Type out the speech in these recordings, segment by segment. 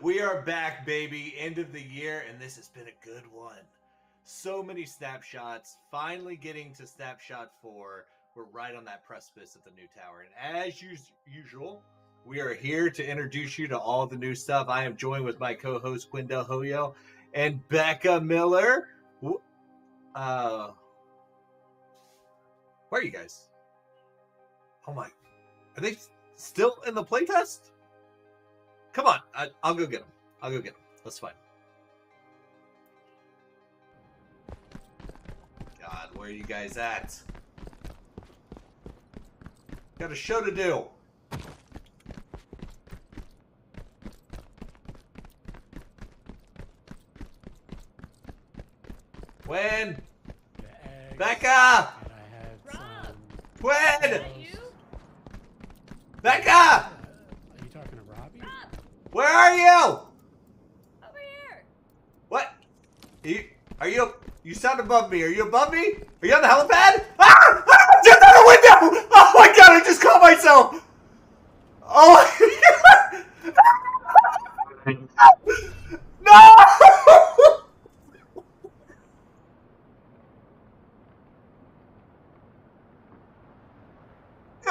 We are back, baby. End of the year, and this has been a good one. So many snapshots. Finally getting to snapshot 4. We're right on that precipice of the new tower. And as usual, we are here to introduce you to all the new stuff. I am joined with my co-host, Quindel Hoyo and Becca Miller. Where are you guys? Oh my. Are they still in the playtest? Come on. I'll go get them. That's fine. God, where are you guys at? Got a show to do. When? Becca! When? Becca! Are you talking to Robbie? Rob! Where are you? Over here! What? You sound above me. Are you above me? Are you on the helipad? Ah! Ah! Just out the window! Oh my god, I just caught myself! Oh my god! No!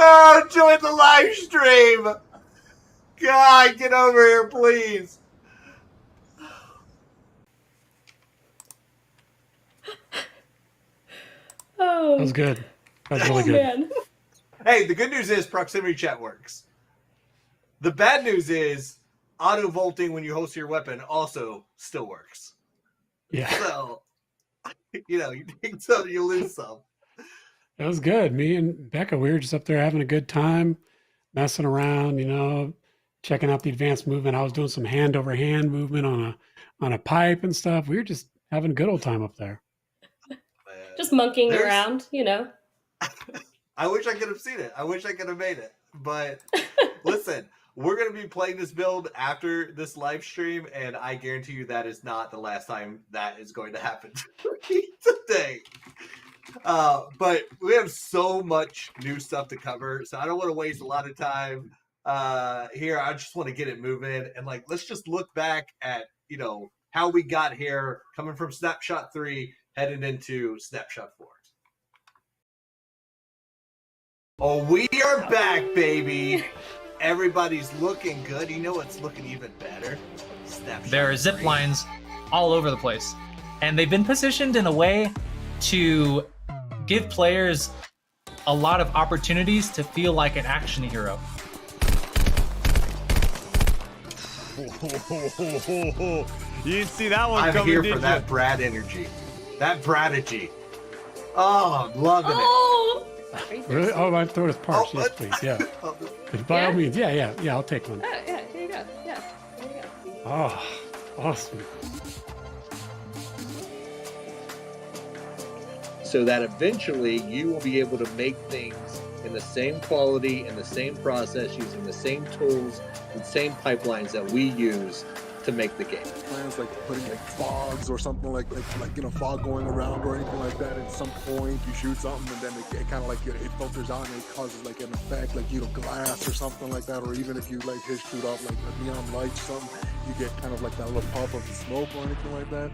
Oh, join the live stream! God, get over here, please. Oh. That was good. That was really good. Man. Hey, the good news is proximity chat works. The bad news is auto vaulting when you host your weapon also still works. Yeah, So, you take some, you lose some. that was good. Me and Becca, we were just up there having a good time, messing around, checking out the advanced movement. I was doing some hand over hand movement on a pipe and stuff. We were just having a good old time up there. Just monkeying around, I wish I could have seen it. I wish I could have made it. But listen, we're going to be playing this build after this live stream, and I guarantee you that is not the last time that is going to happen today. But we have so much new stuff to cover, so I don't want to waste a lot of time here. I just want to get it moving, and let's just look back at how we got here, coming from Snapshot 3, heading into Snapshot 4. Oh, we are back, baby. Everybody's looking good. You know what's looking even better? Snapshot There are zip 3. lines all over the place, and they've been positioned in a way to give players a lot of opportunities to feel like an action hero. You didn't see that one I'm coming, here did for you? that Brad energy. That Bradagy. Oh, I'm loving Oh! Really? Oh, my throat is parched. Oh, Yes, what? please. Yeah. it. By all Yeah? means. Yeah. I'll take one. Oh, yeah, here you go. Yeah, there you go. Oh, awesome. So that eventually you will be able to make things in the same quality and the same process using the same tools and same pipelines that we use to make the game. Plans like putting fogs or something like fog going around or anything like that. At some point you shoot something and then it kind of it filters out and it causes an effect glass or something like that. Or even if you shoot off a neon light or something, you get kind of that little puff of smoke or anything like that.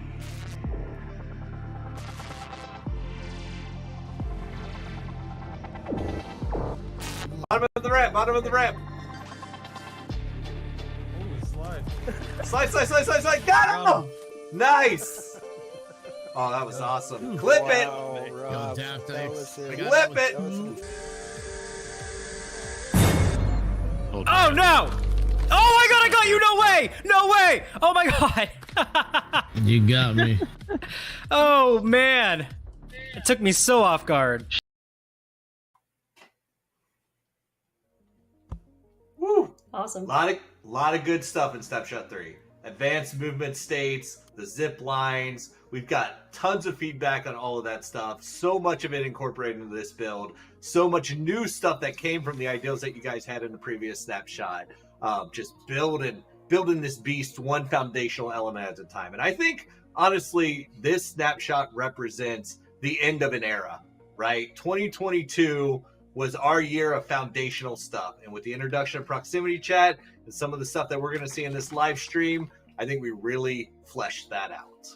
Bottom of the ramp. Slide. Got him! Nice! Oh, that was awesome. Clip it! Rob, that was Flip it. it! Oh no! Oh my god, I got you! No way! No way! Oh my god! You got me. Oh man! It took me so off guard. Woo! Awesome. Lot of good stuff in Snapshot 3. Advanced movement states, the zip lines. We've got tons of feedback on all of that stuff. So much of it incorporated into this build. So much new stuff that came from the ideals that you guys had in the previous Snapshot. Just building this beast one foundational element at a time. And I think, honestly, this Snapshot represents the end of an era, right? 2022 was our year of foundational stuff. And with the introduction of proximity chat, And some of the stuff that we're going to see in this live stream, I think we really fleshed that out.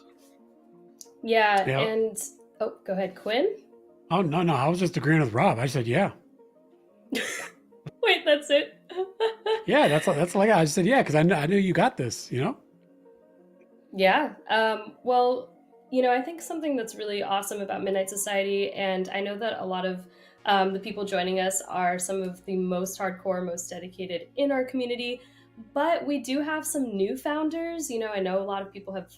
Yeah, Yeah. and oh, go ahead, Quinn. Oh no, I was just agreeing with Rob. I said yeah. Wait, that's it. Yeah, that's like I said yeah because I knew you got this. You know. Yeah. Well, I think something that's really awesome about Midnight Society, and I know that a lot of the people joining us are some of the most hardcore, most dedicated in our community, but we do have some new founders. I know a lot of people have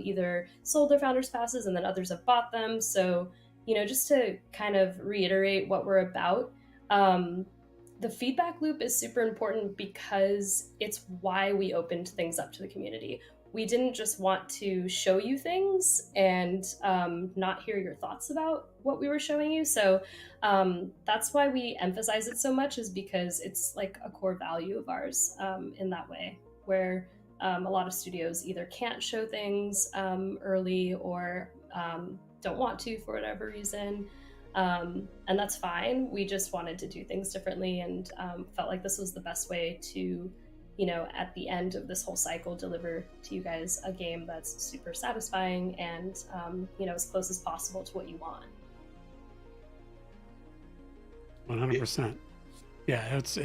either sold their founders passes and then others have bought them. So, just to kind of reiterate what we're about, the feedback loop is super important because it's why we opened things up to the community. We didn't just want to show you things and not hear your thoughts about what we were showing you. So that's why we emphasize it so much, is because it's like a core value of ours in that way, where a lot of studios either can't show things early or don't want to for whatever reason. And that's fine. We just wanted to do things differently and felt like this was the best way to at the end of this whole cycle, deliver to you guys a game that's super satisfying and, as close as possible to what you want. 100%. Yeah, it's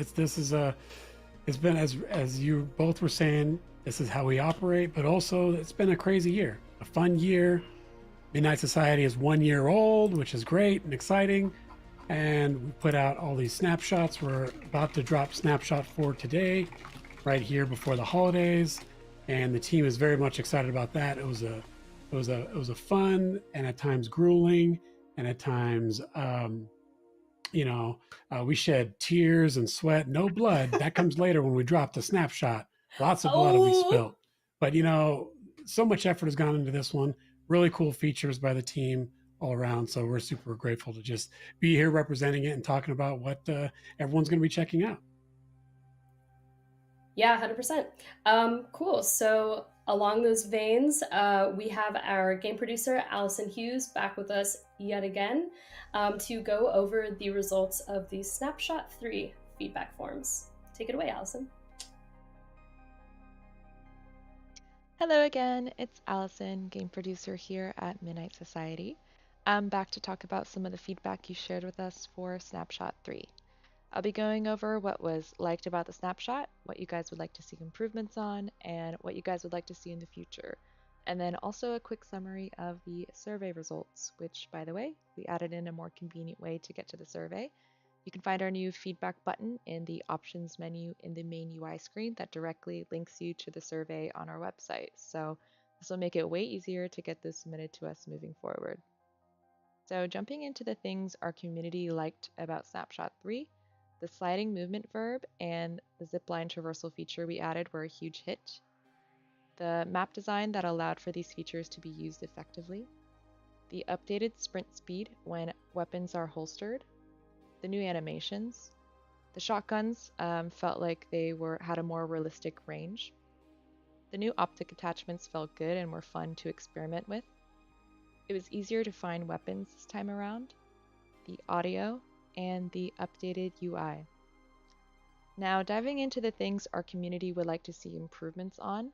been as you both were saying, this is how we operate, but also it's been a crazy year, a fun year. Midnight Society is 1 year old, which is great and exciting. And we put out all these snapshots. We're about to drop Snapshot 4 today, right here before the holidays, and the team is very much excited about that. It was a fun and at times grueling, and at times we shed tears and sweat, no blood. That comes later when we drop the snapshot. Lots of blood will be spilt, but so much effort has gone into this one. Really cool features by the team all around, so we're super grateful to just be here representing it and talking about what everyone's going to be checking out. Yeah, 100%. Cool. So along those veins, we have our game producer, Allison Hughes, back with us yet again to go over the results of the Snapshot 3 feedback forms. Take it away, Allison. Hello again, it's Allison, game producer here at Midnight Society. I'm back to talk about some of the feedback you shared with us for Snapshot 3. I'll be going over what was liked about the snapshot, what you guys would like to see improvements on, and what you guys would like to see in the future. And then also a quick summary of the survey results, which, by the way, we added in a more convenient way to get to the survey. You can find our new feedback button in the options menu in the main UI screen that directly links you to the survey on our website. So this will make it way easier to get this submitted to us moving forward. So jumping into the things our community liked about Snapshot 3, the sliding movement verb and the zipline traversal feature we added were a huge hit. The map design that allowed for these features to be used effectively. The updated sprint speed when weapons are holstered. The new animations. The shotguns felt like they had a more realistic range. The new optic attachments felt good and were fun to experiment with. It was easier to find weapons this time around. The audio and the updated UI. Now diving into the things our community would like to see improvements on.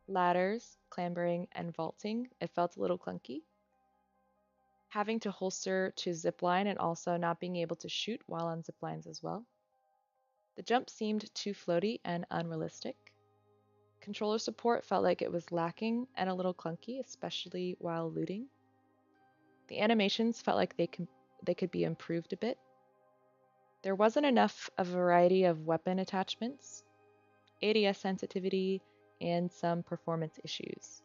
Ladders, clambering, and vaulting, it felt a little clunky. Having to holster to zipline and also not being able to shoot while on ziplines as well. The jump seemed too floaty and unrealistic. Controller support felt like it was lacking and a little clunky, especially while looting. The animations felt like they could be improved a bit. There wasn't enough of a variety of weapon attachments, ADS sensitivity, and some performance issues.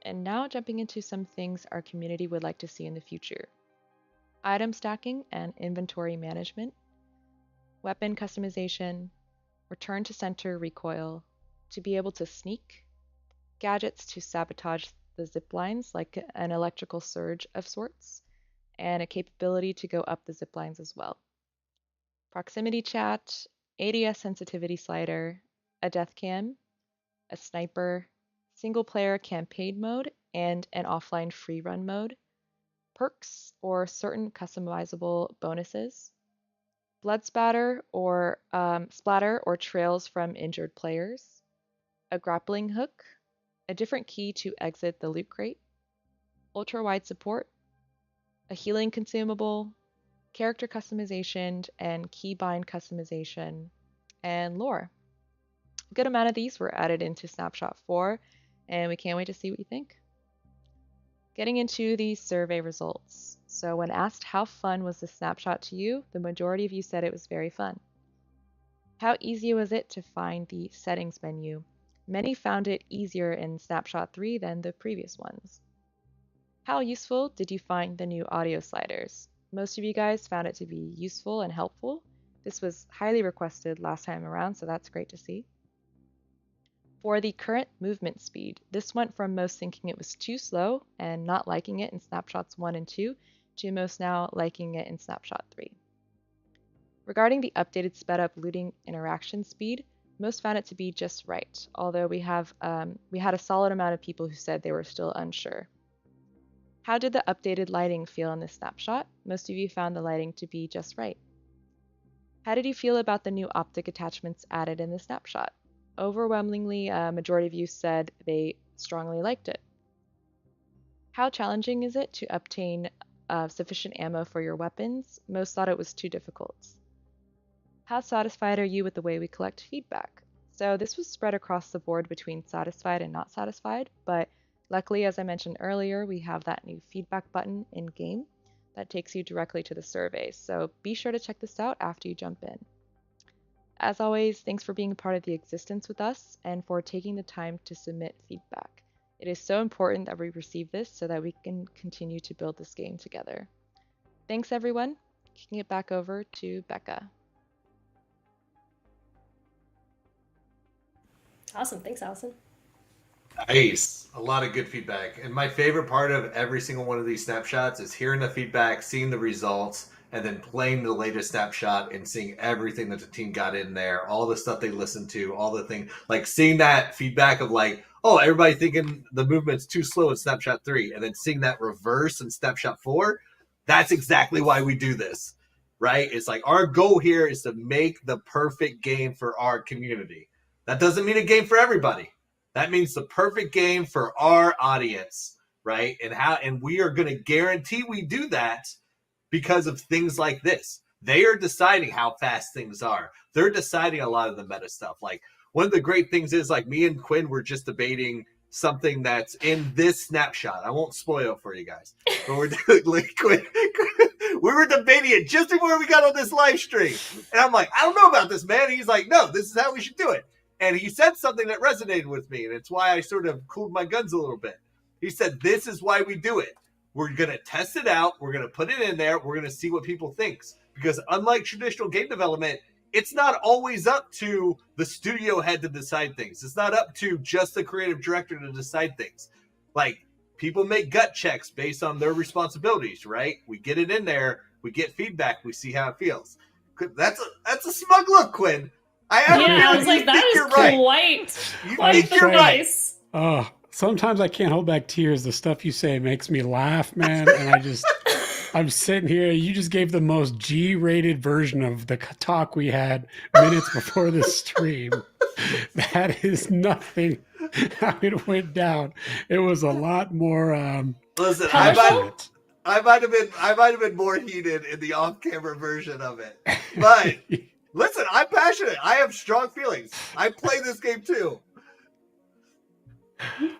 And now jumping into some things our community would like to see in the future. Item stacking and inventory management, weapon customization, return to center recoil, to be able to sneak, gadgets to sabotage the zip lines like an electrical surge of sorts, and a capability to go up the zip lines as well. Proximity chat, ADS sensitivity slider, a death cam, a sniper, single player campaign mode, and an offline free run mode, perks or certain customizable bonuses, blood splatter or trails from injured players, a grappling hook, a different key to exit the loot crate, ultra wide support, a healing consumable, character customization and keybind customization, and lore. A good amount of these were added into Snapshot 4, and we can't wait to see what you think. Getting into the survey results. So when asked how fun was the snapshot to you, the majority of you said it was very fun. How easy was it to find the settings menu? Many found it easier in Snapshot 3 than the previous ones. How useful did you find the new audio sliders? Most of you guys found it to be useful and helpful. This was highly requested last time around, so that's great to see. For the current movement speed, this went from most thinking it was too slow and not liking it in Snapshots 1 and 2 to most now liking it in Snapshot 3. Regarding the updated sped up looting interaction speed, most found it to be just right, although we had a solid amount of people who said they were still unsure. How did the updated lighting feel in this snapshot? Most of you found the lighting to be just right. How did you feel about the new optic attachments added in the snapshot? Overwhelmingly, a majority of you said they strongly liked it. How challenging is it to obtain sufficient ammo for your weapons? Most thought it was too difficult. How satisfied are you with the way we collect feedback? So this was spread across the board between satisfied and not satisfied, but luckily, as I mentioned earlier, we have that new feedback button in game that takes you directly to the survey. So be sure to check this out after you jump in. As always, thanks for being a part of the existence with us and for taking the time to submit feedback. It is so important that we receive this so that we can continue to build this game together. Thanks everyone. Kicking it back over to Becca. Awesome. Thanks, Allison. Nice. A lot of good feedback. And my favorite part of every single one of these snapshots is hearing the feedback, seeing the results, and then playing the latest snapshot and seeing everything that the team got in there, all the stuff they listened to, all the things, like seeing that feedback of like, oh, everybody thinking the movement's too slow in Snapshot 3, and then seeing that reverse in Snapshot 4, that's exactly why we do this, right? It's like our goal here is to make the perfect game for our community. That doesn't mean a game for everybody. That means the perfect game for our audience, right? And we are going to guarantee we do that because of things like this. They are deciding how fast things are. They're deciding a lot of the meta stuff. Like one of the great things is like me and Quinn were just debating something that's in this snapshot. I won't spoil it for you guys. But we're doing like we were debating it just before we got on this live stream. And I'm like, I don't know about this, man. And he's like, no, this is how we should do it. And he said something that resonated with me, and it's why I sort of cooled my guns a little bit. He said, this is why we do it. We're going to test it out. We're going to put it in there. We're going to see what people think. Because unlike traditional game development, it's not always up to the studio head to decide things. It's not up to just the creative director to decide things. Like, people make gut checks based on their responsibilities, right? We get it in there. We get feedback. We see how it feels. That's a smug look, Quinn. I was like, that is quite the face. Oh, sometimes I can't hold back tears. The stuff you say makes me laugh, man. And I'm sitting here. You just gave the most G-rated version of the talk we had minutes before the stream. That is nothing how it went down. It was a lot more. Listen, I might have been more heated in the off-camera version of it, but. Listen, I'm passionate. I have strong feelings. I play this game too.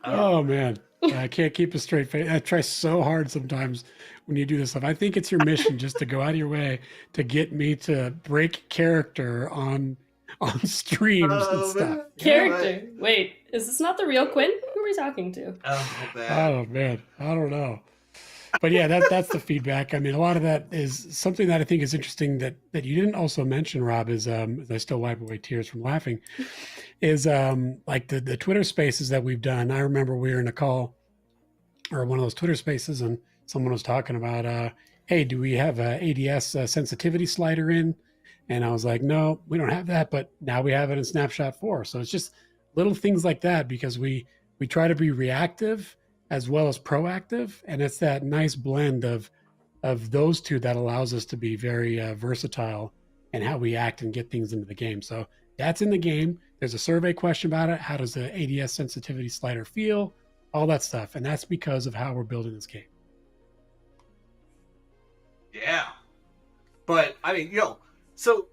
Oh, man. I can't keep a straight face. I try so hard sometimes when you do this stuff. I think it's your mission just to go out of your way to get me to break character on streams and stuff. Man. Character? Wait, is this not the real Quinn? Who are we talking to? Oh, man. I don't know. But yeah, that's the feedback. I mean, a lot of that is something that I think is interesting that you didn't also mention, Rob, is as I still wipe away tears from laughing, is like the Twitter spaces that we've done. I remember we were in a call or one of those Twitter spaces and someone was talking about, hey, do we have a ADS sensitivity slider in? And I was like, no, we don't have that, but now we have it in Snapshot 4. So it's just little things like that because we try to be reactive as well as proactive. And it's that nice blend of those two that allows us to be very versatile and how we act and get things into the game. So that's in the game. There's a survey question about it. How does the ADS sensitivity slider feel? All that stuff. And that's because of how we're building this game. Yeah. But, I mean, so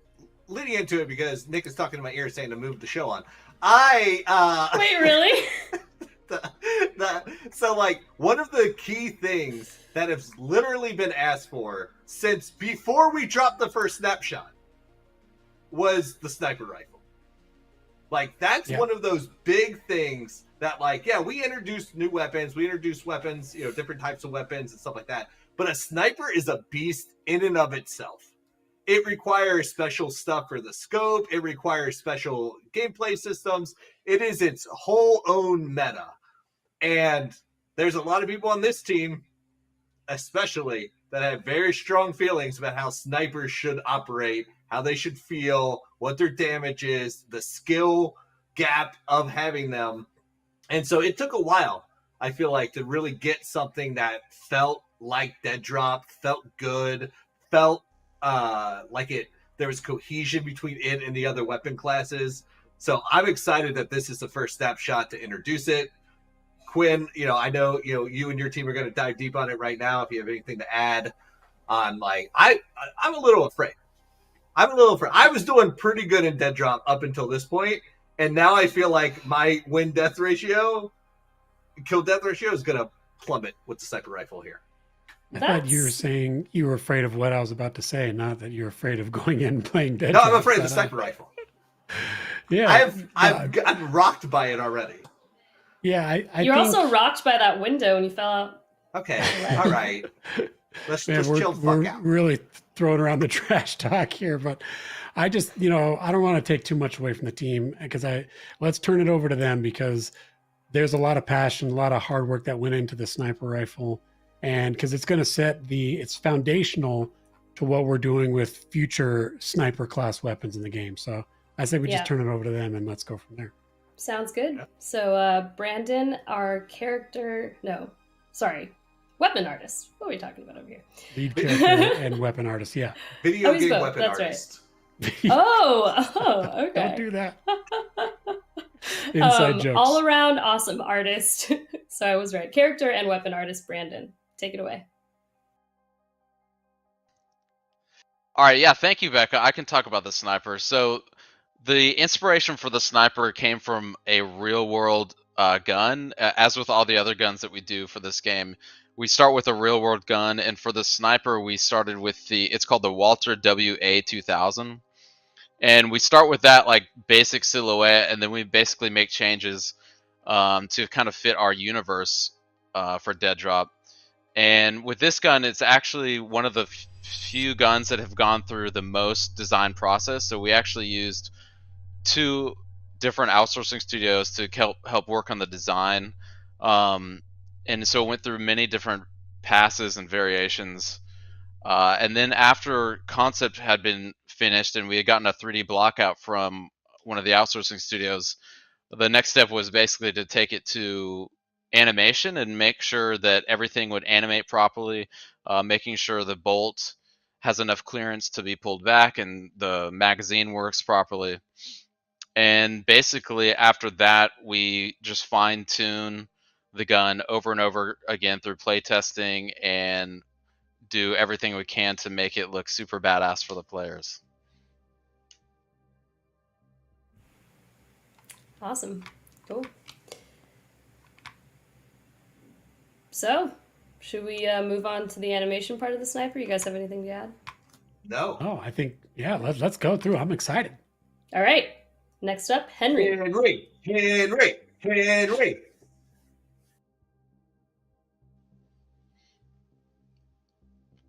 leading into it, because Nick is talking in my ear saying to move the show on. Wait, really? So, like, one of the key things that has literally been asked for since before we dropped the first snapshot was the sniper rifle. Like, that's one of those big things that, like, yeah, we introduced new weapons. We introduced weapons, different types of weapons and stuff like that. But a sniper is a beast in and of itself. It requires special stuff for the scope. It requires special gameplay systems. It is its whole own meta. And there's a lot of people on this team, especially, that have very strong feelings about how snipers should operate, how they should feel, what their damage is, the skill gap of having them. And so it took a while, I feel like, to really get something that felt like DEADROP, felt good, felt like there was cohesion between it and the other weapon classes. So I'm excited that this is the first snapshot to introduce it. Quinn, I know you and your team are going to dive deep on it right now. If you have anything to add on, like, I'm a little afraid. I was doing pretty good in DEADROP up until this point, and now I feel like my kill death ratio is going to plummet with the sniper rifle here. I thought you were saying you were afraid of what I was about to say, not that you're afraid of going in and playing DEADROP. No, I'm afraid of the sniper rifle. Yeah, I've gotten rocked by it already. Yeah, You're think... also rocked by that window when you fell out. Okay, all right. Let's just chill the fuck we're out. Really throwing around the trash talk here, but I just, I don't want to take too much away from the team because let's turn it over to them, because there's a lot of passion, a lot of hard work that went into the sniper rifle, and because it's going to it's foundational to what we're doing with future sniper class weapons in the game. So I say we just turn it over to them and let's go from there. Sounds good. So Brandon, our weapon artist. What are we talking about over here? Lead character and weapon artist, yeah. Video game weapon That's artist. Right. Oh, okay. Don't do that. Inside jokes. All around awesome artist. So I was right. Character and weapon artist Brandon. Take it away. All right, yeah, thank you, Becca. I can talk about the sniper. So the inspiration for the sniper came from a real-world gun. As with all the other guns that we do for this game, we start with a real-world gun, and for the sniper, we started with it's called the Walter WA-2000. And we start with that, like, basic silhouette, and then we basically make changes to kind of fit our universe for DEADROP. And with this gun, it's actually one of the few guns that have gone through the most design process. So we actually used 2 different outsourcing studios to help work on the design. And so it went through many different passes and variations. And then after concept had been finished and we had gotten a 3D block out from one of the outsourcing studios, the next step was basically to take it to animation and make sure that everything would animate properly, making sure the bolt has enough clearance to be pulled back and the magazine works properly. And basically after that, we just fine-tune the gun over and over again through playtesting and do everything we can to make it look super badass for the players. Awesome. Cool. So, should we move on to the animation part of the sniper? You guys have anything to add? No. Oh, I think, let's go through. I'm excited. All right. Next up, Henry. Henry.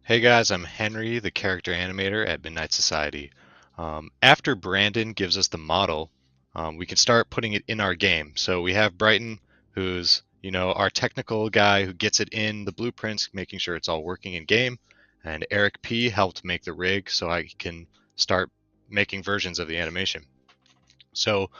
Hey guys, I'm Henry, the character animator at Midnight Society. After Brandon gives us the model, we can start putting it in our game. So we have Brighton, who's our technical guy who gets it in the blueprints, making sure it's all working in game. And Eric P helped make the rig so I can start making versions of the animation. So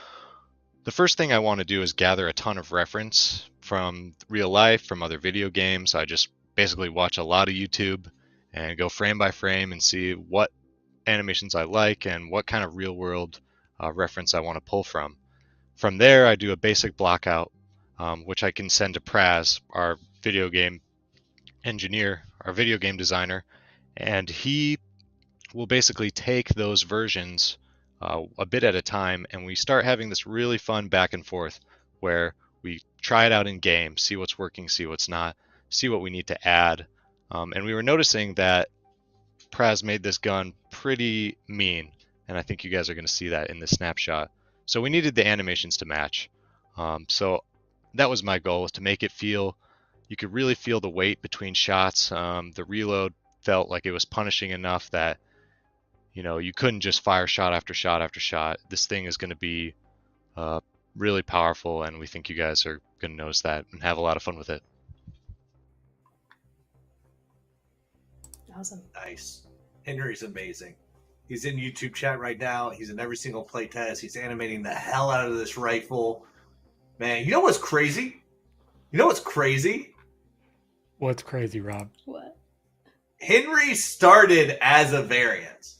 the first thing I want to do is gather a ton of reference from real life, from other video games. I just basically watch a lot of YouTube and go frame by frame and see what animations I like and what kind of real world reference I want to pull from. From there, I do a basic blockout, which I can send to Praz, our video game engineer, our video game designer, and he will basically take those versions a bit at a time, and we start having this really fun back and forth where we try it out in game, see what's working, see what's not, see what we need to add. And we were noticing that Praz made this gun pretty mean, and I think you guys are going to see that in the snapshot. So we needed the animations to match. So that was my goal, was to make it feel, you could really feel the weight between shots. The reload felt like it was punishing enough that, you know, you couldn't just fire shot after shot after shot. This thing is going to be really powerful, and we think you guys are going to notice that and have a lot of fun with it. Awesome. Nice. Henry's amazing. He's in YouTube chat right now. He's in every single playtest. He's animating the hell out of this rifle. Man, you know what's crazy? You know what's crazy? What's crazy, Rob? What? Henry started as a variant.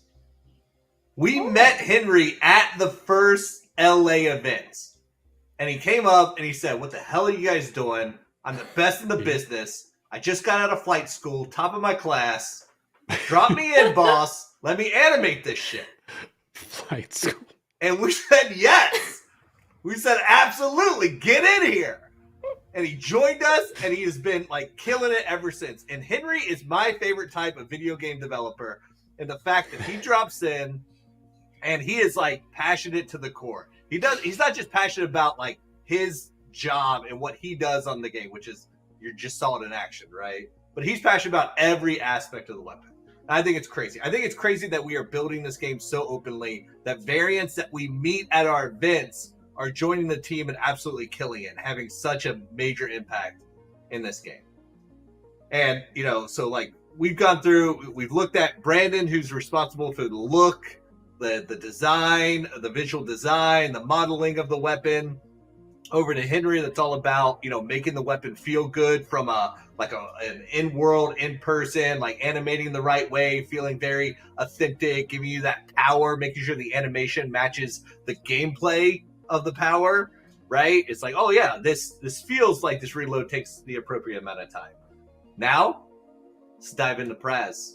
We met Henry at the first LA events. And he came up and he said, "What the hell are you guys doing? I'm the best in the business. I just got out of flight school, top of my class. Drop me in, boss. Let me animate this shit." Flight school. And we said yes. We said absolutely, get in here. And he joined us, and he has been like killing it ever since. And Henry is my favorite type of video game developer. And the fact that he drops in and he is like passionate to the core. He's not just passionate about like his job and what he does on the game, which is you just saw it in action, right? But he's passionate about every aspect of the weapon. And I think it's crazy. I think it's crazy that we are building this game so openly that variants that we meet at our events are joining the team and absolutely killing it and having such a major impact in this game. And, you know, so like we've gone through, we've looked at Brandon, who's responsible for the look, the design, the visual design, the modeling of the weapon, over to Henry, that's all about, you know, making the weapon feel good from an in-world, in-person, like animating the right way, feeling very authentic, giving you that power, making sure the animation matches the gameplay of the power, right? It's like, oh yeah, this feels like this reload takes the appropriate amount of time. Now, let's dive into Praz.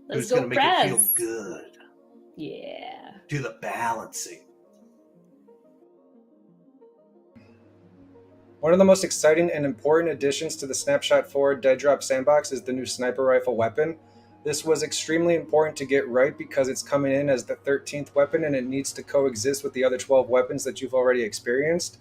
Let's Who's go, gonna make Praz. it feel good. Yeah. Do the balancing. One of the most exciting and important additions to the Snapshot 4 DEADROP sandbox is the new sniper rifle weapon. This was extremely important to get right because it's coming in as the 13th weapon and it needs to coexist with the other 12 weapons that you've already experienced.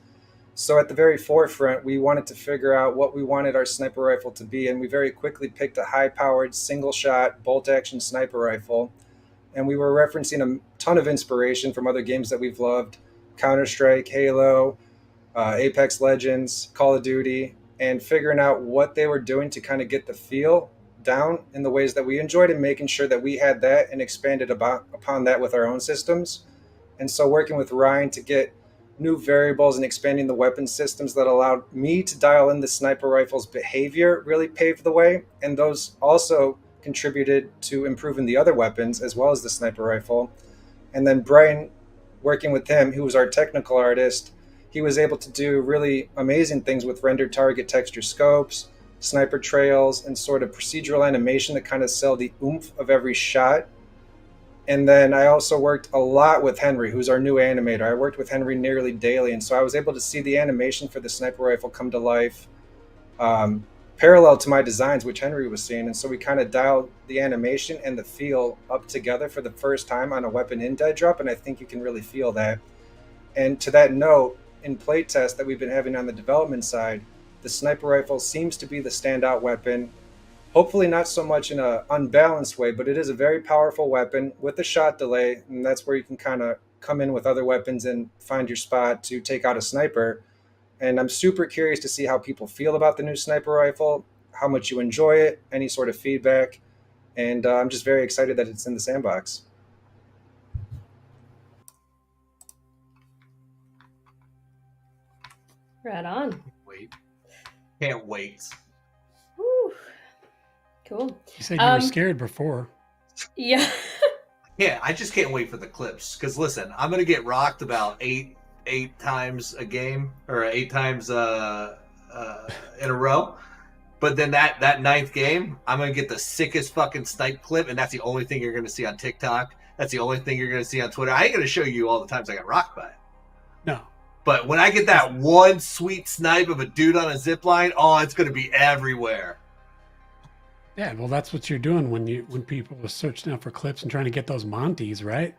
So at the very forefront, we wanted to figure out what we wanted our sniper rifle to be, and we very quickly picked a high-powered, single-shot, bolt-action sniper rifle. And we were referencing a ton of inspiration from other games that we've loved: Counter-Strike, Halo, Apex Legends, Call of Duty, and figuring out what they were doing to kind of get the feel down in the ways that we enjoyed and making sure that we had that and expanded upon that with our own systems. And so working with Ryan to get new variables and expanding the weapon systems that allowed me to dial in the sniper rifle's behavior really paved the way. And those also contributed to improving the other weapons as well as the sniper rifle. And then Brian, working with him, who was our technical artist, he was able to do really amazing things with rendered target texture scopes, sniper trails, and sort of procedural animation that kind of sell the oomph of every shot. And then I also worked a lot with Henry, who's our new animator. I worked with Henry nearly daily, and so I was able to see the animation for the sniper rifle come to life parallel to my designs, which Henry was seeing. And so we kind of dialed the animation and the feel up together for the first time on a weapon in DEADROP, and I think you can really feel that. And to that note, in playtest that we've been having on the development side, the sniper rifle seems to be the standout weapon. Hopefully not so much in an unbalanced way, but it is a very powerful weapon with a shot delay, and that's where you can kind of come in with other weapons and find your spot to take out a sniper. And I'm super curious to see how people feel about the new sniper rifle, how much you enjoy it, any sort of feedback, and I'm just very excited that it's in the sandbox. Right on. Can't wait. Whew. Cool. You said you were scared before. Yeah. Yeah, I just can't wait for the clips. Because listen, I'm gonna get rocked about eight times a game, or 8 times in a row. But then that ninth game, I'm gonna get the sickest fucking snipe clip, and that's the only thing you're gonna see on TikTok. That's the only thing you're gonna see on Twitter. I ain't gonna show you all the times I got rocked by it. No. But when I get that one sweet snipe of a dude on a zip line, oh, it's gonna be everywhere. Yeah, well, that's what you're doing when people are searching out for clips and trying to get those Monties, right?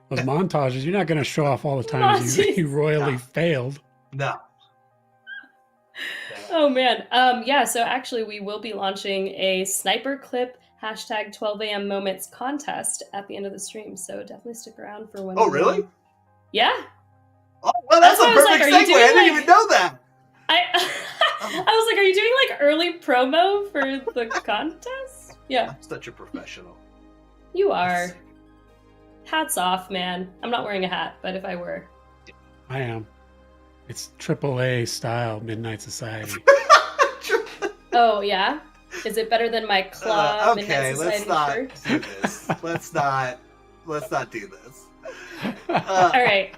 Those montages. You're not going to show off all the times you royally failed. No. Oh man. Yeah, so actually we will be launching a sniper clip hashtag 12 a.m. moments contest at the end of the stream. So definitely stick around for when. Oh, really? Yeah. Oh, well, that's a why I was perfect like, are you segue. I doing, didn't even know that. I was like, are you doing like early promo for the contest? Yeah. I'm such a professional. You are. Hats off, man. I'm not wearing a hat, but if I were. I am. It's AAA style Midnight Society. Oh, yeah? Is it better than my claw okay, Midnight let's Society not shirt? do this. Let's not do this. All right.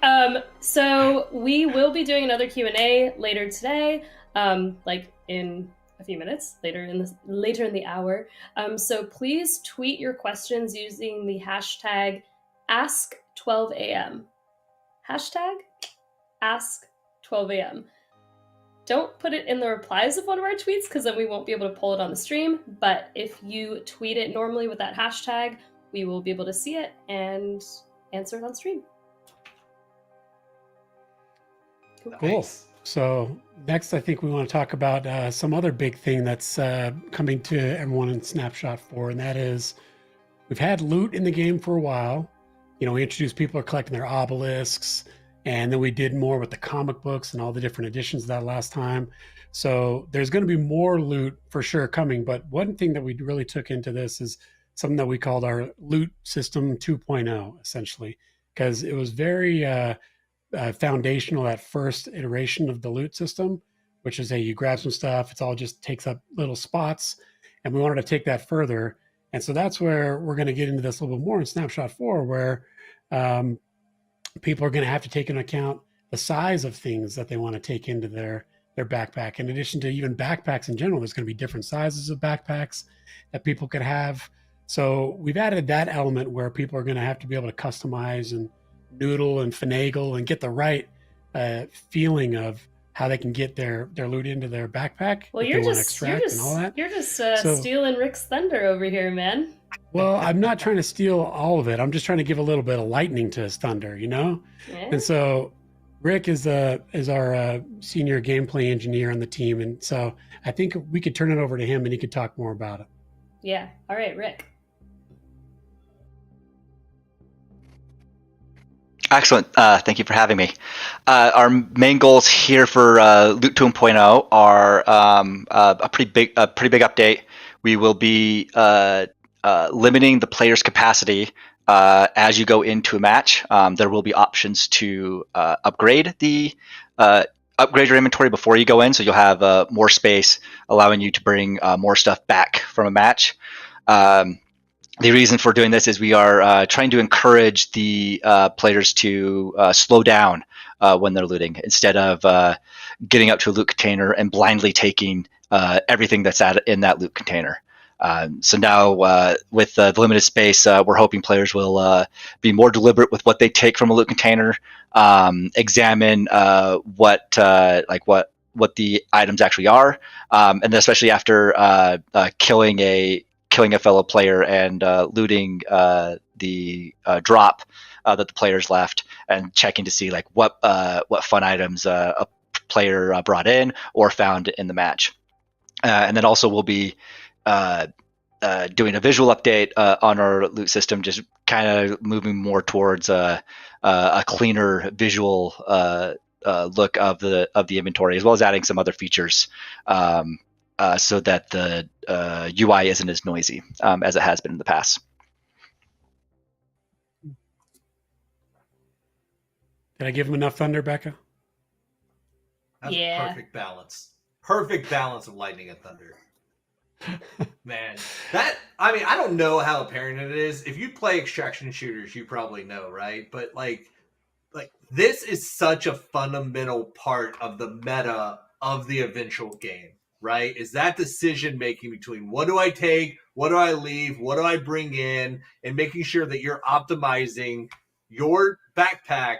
So we will be doing another Q&A later today, like in a few minutes, later in the hour. So please tweet your questions using the hashtag Ask12am. Hashtag Ask12am. Don't put it in the replies of one of our tweets because then we won't be able to pull it on the stream. But if you tweet it normally with that hashtag, we will be able to see it and answer it on stream. Cool. So next, I think we want to talk about some other big thing that's coming to everyone in Snapshot 4, and that is we've had loot in the game for a while. You know, we introduced people are collecting their obelisks, and then we did more with the comic books and all the different editions of that last time. So there's going to be more loot for sure coming. But one thing that we really took into this is something that we called our loot system 2.0, essentially, because it was very foundational, that first iteration of the loot system, which is you grab some stuff, it's all just takes up little spots. And we wanted to take that further. And so that's where we're going to get into this a little bit more in Snapshot 4, where people are going to have to take into account the size of things that they want to take into their backpack. In addition to even backpacks in general, there's going to be different sizes of backpacks that people could have. So we've added that element where people are going to have to be able to customize and noodle and finagle and get the right feeling of how they can get their loot into their backpack. Well, and all that. You're just stealing Rick's thunder over here, man. Well, I'm not trying to steal all of it. I'm just trying to give a little bit of lightning to his thunder, you know? Yeah. And so Rick is our senior gameplay engineer on the team. And so I think we could turn it over to him and he could talk more about it. Yeah. All right, Rick. Excellent. Thank you for having me. Our main goals here for Loot 2.0 are a pretty big update. We will be limiting the player's capacity as you go into a match. There will be options to upgrade your inventory before you go in, so you'll have more space, allowing you to bring more stuff back from a match. The reason for doing this is we are trying to encourage the players to slow down when they're looting, instead of getting up to a loot container and blindly taking everything that's in that loot container. So now with the limited space, we're hoping players will be more deliberate with what they take from a loot container, examine what the items actually are, and then especially after killing a fellow player and looting the drop that the players left, and checking to see like what fun items a player brought in or found in the match. And then also we'll be doing a visual update on our loot system, just kind of moving more towards a cleaner visual look of the inventory, as well as adding some other features so that the UI isn't as noisy as it has been in the past. Did I give him enough thunder, Becca? That's a perfect balance. Perfect balance of lightning and thunder. Man, I don't know how apparent it is. If you play extraction shooters, you probably know, right? But like this is such a fundamental part of the meta of the eventual game, right? Is that decision making between what do I take, what do I leave, what do I bring in, and making sure that you're optimizing your backpack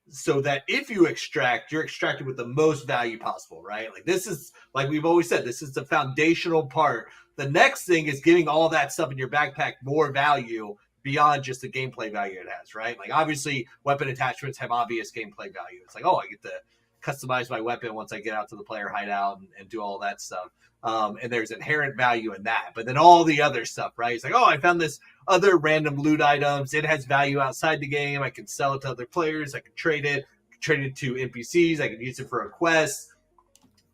so that if you extract, you're extracted with the most value possible, right? Like this is, like we've always said, this is the foundational part. The next thing is giving all that stuff in your backpack more value beyond just the gameplay value it has, right? Like obviously weapon attachments have obvious gameplay value. It's like, oh, I get to customize my weapon once I get out to the player hideout and do all that stuff. And there's inherent value in that. But then all the other stuff, right? It's like, oh, I found this other random loot items. It has value outside the game. I can sell it to other players. I can trade it to NPCs. I can use it for a quest.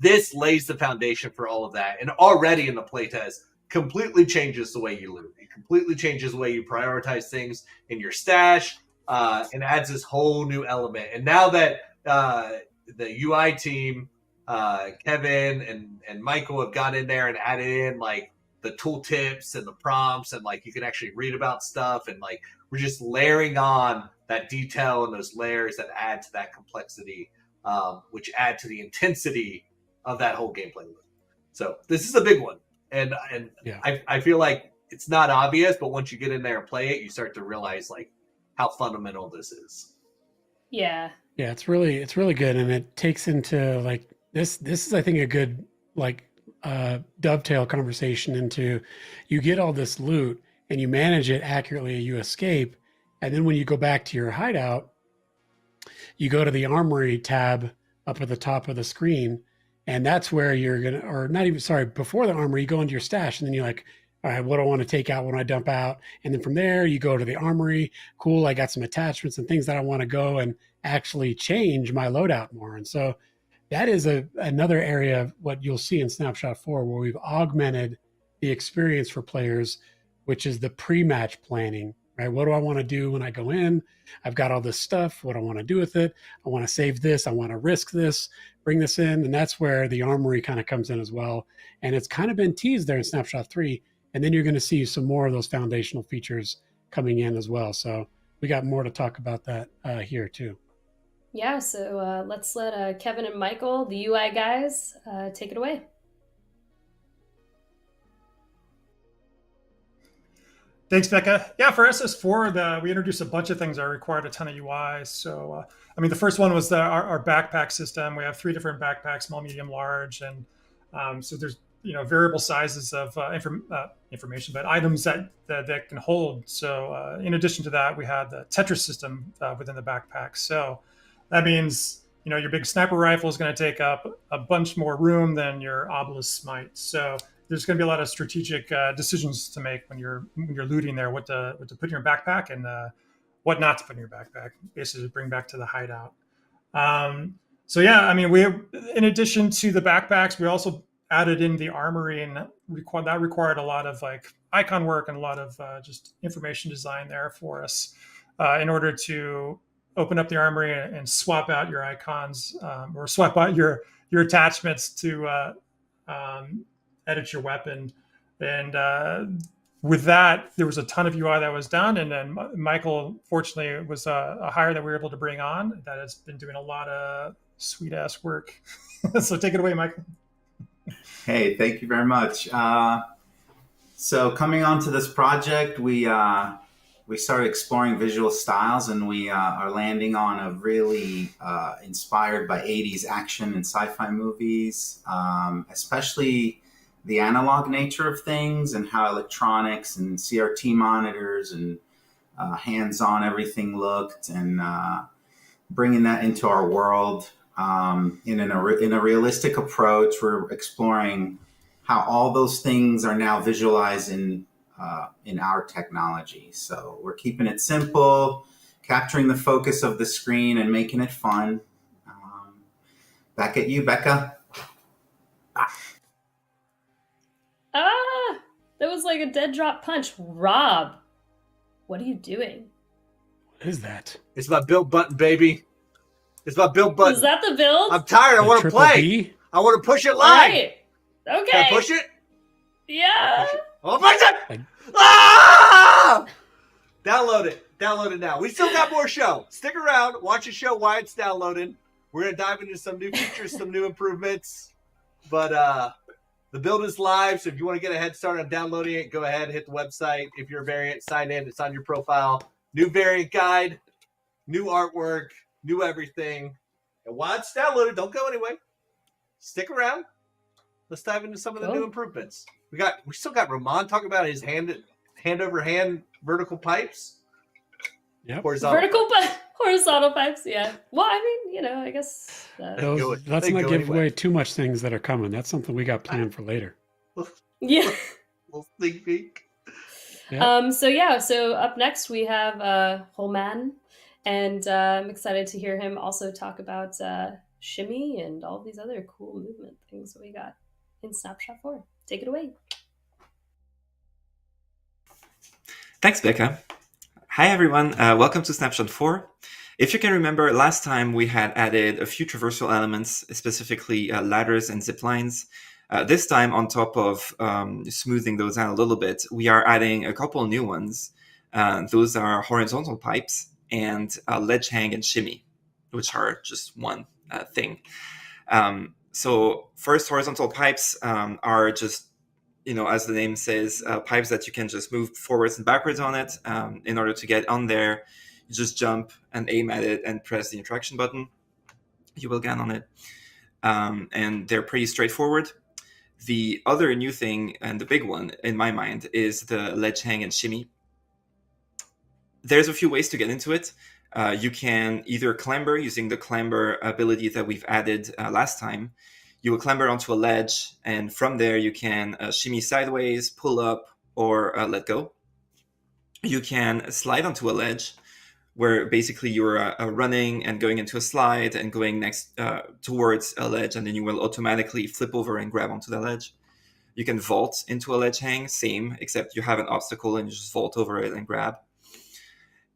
This lays the foundation for all of that. And already in the playtest, completely changes the way you loot. It completely changes the way you prioritize things in your stash and adds this whole new element. And now that the UI team, Kevin and Michael have got in there and added in like the tooltips and the prompts and like you can actually read about stuff and like we're just layering on that detail and those layers that add to that complexity, which add to the intensity of that whole gameplay loop. So this is a big one. And yeah. I feel like it's not obvious, but once you get in there and play it, you start to realize like how fundamental this is. Yeah. Yeah, it's really good, and it takes into like this is I think a good like dovetail conversation into you get all this loot and you manage it accurately, you escape, and then when you go back to your hideout, you go to the armory tab up at the top of the screen, and that's where you're gonna, or not even, sorry, before the armory, you go into your stash, and then you're like, all right, what do I want to take out when I dump out? And then from there, you go to the armory. Cool, I got some attachments and things that I want to go and actually change my loadout more. And so that is another area of what you'll see in Snapshot 4, where we've augmented the experience for players, which is the pre-match planning, right? What do I want to do when I go in? I've got all this stuff. What do I want to do with it? I want to save this. I want to risk this, bring this in. And that's where the armory kind of comes in as well. And it's kind of been teased there in Snapshot 3. And then you're going to see some more of those foundational features coming in as well. So we got more to talk about that here too. Yeah, so let's let Kevin and Michael, the UI guys, take it away. Thanks, Becca. Yeah, for SS4, we introduced a bunch of things that required a ton of UI. So, I mean, the first one was our backpack system. We have 3 different backpacks, small, medium, large. And so there's, variable sizes of information, but items that can hold. So in addition to that, we had the Tetris system within the backpack. So that means, your big sniper rifle is going to take up a bunch more room than your obelisk might. So there's going to be a lot of strategic decisions to make when you're looting there, what to put in your backpack and what not to put in your backpack, basically to bring back to the hideout. So yeah, I mean, in addition to the backpacks, we also added in the armory, and that required a lot of like icon work and a lot of just information design there for us in order to open up the armory and swap out your icons or swap out your attachments to edit your weapon. And with that, there was a ton of UI that was done. And then Michael, fortunately, was a hire that we were able to bring on that has been doing a lot of sweet ass work. So take it away, Michael. Hey, thank you very much. So coming onto this project, we started exploring visual styles, and we are landing on a really inspired by 80s action and sci-fi movies, especially the analog nature of things and how electronics and CRT monitors and hands-on everything looked, and bringing that into our world. In a realistic approach, we're exploring how all those things are now visualized in our technology. So we're keeping it simple, capturing the focus of the screen and making it fun. Back at you, Becca. That was like a dead drop punch. Rob, what are you doing? What is that? It's my build button, baby. It's my build button. Is that the build? I'm tired. I want to play. I want to push it live. All right. Okay. Can I push it? Yeah. Push it. Oh my god! Like- Ah! Download it. Download it now. We still got more show. Stick around. Watch the show while it's downloading. We're going to dive into some new features, some new improvements. But the build is live, so if you want to get a head start on downloading it, go ahead, hit the website. If you're a variant, sign in. It's on your profile. New variant guide, new artwork, new everything. And while it's downloaded, don't go anyway. Stick around. Let's dive into some of the new improvements. We still got Ramon talking about his hand over hand vertical pipes. Yep. Horizontal pipes, yeah. Well, I mean, I guess. Let's not give away too much things that are coming. That's something we got planned for later. Yeah. Little sneak peek. Yeah. So up next we have Holman, and I'm excited to hear him also talk about shimmy and all these other cool movement things that we got in Snapshot 4. Take it away. Thanks, Becca. Hi, everyone. Welcome to Snapshot 4. If you can remember, last time we had added a few traversal elements, specifically ladders and zip lines. This time, on top of smoothing those out a little bit, we are adding a couple new ones. Those are horizontal pipes and ledge hang and shimmy, which are just one thing. So first, horizontal pipes are just, as the name says, pipes that you can just move forwards and backwards on it. In order to get on there, you just jump and aim at it and press the interaction button. You will get on it. And they're pretty straightforward. The other new thing, and the big one in my mind, is the ledge hang and shimmy. There's a few ways to get into it. You can either clamber using the clamber ability that we've added last time. You will clamber onto a ledge, and from there you can shimmy sideways, pull up, or let go. You can slide onto a ledge, where basically you're running and going into a slide and going next towards a ledge, and then you will automatically flip over and grab onto the ledge. You can vault into a ledge hang, same, except you have an obstacle and you just vault over it and grab.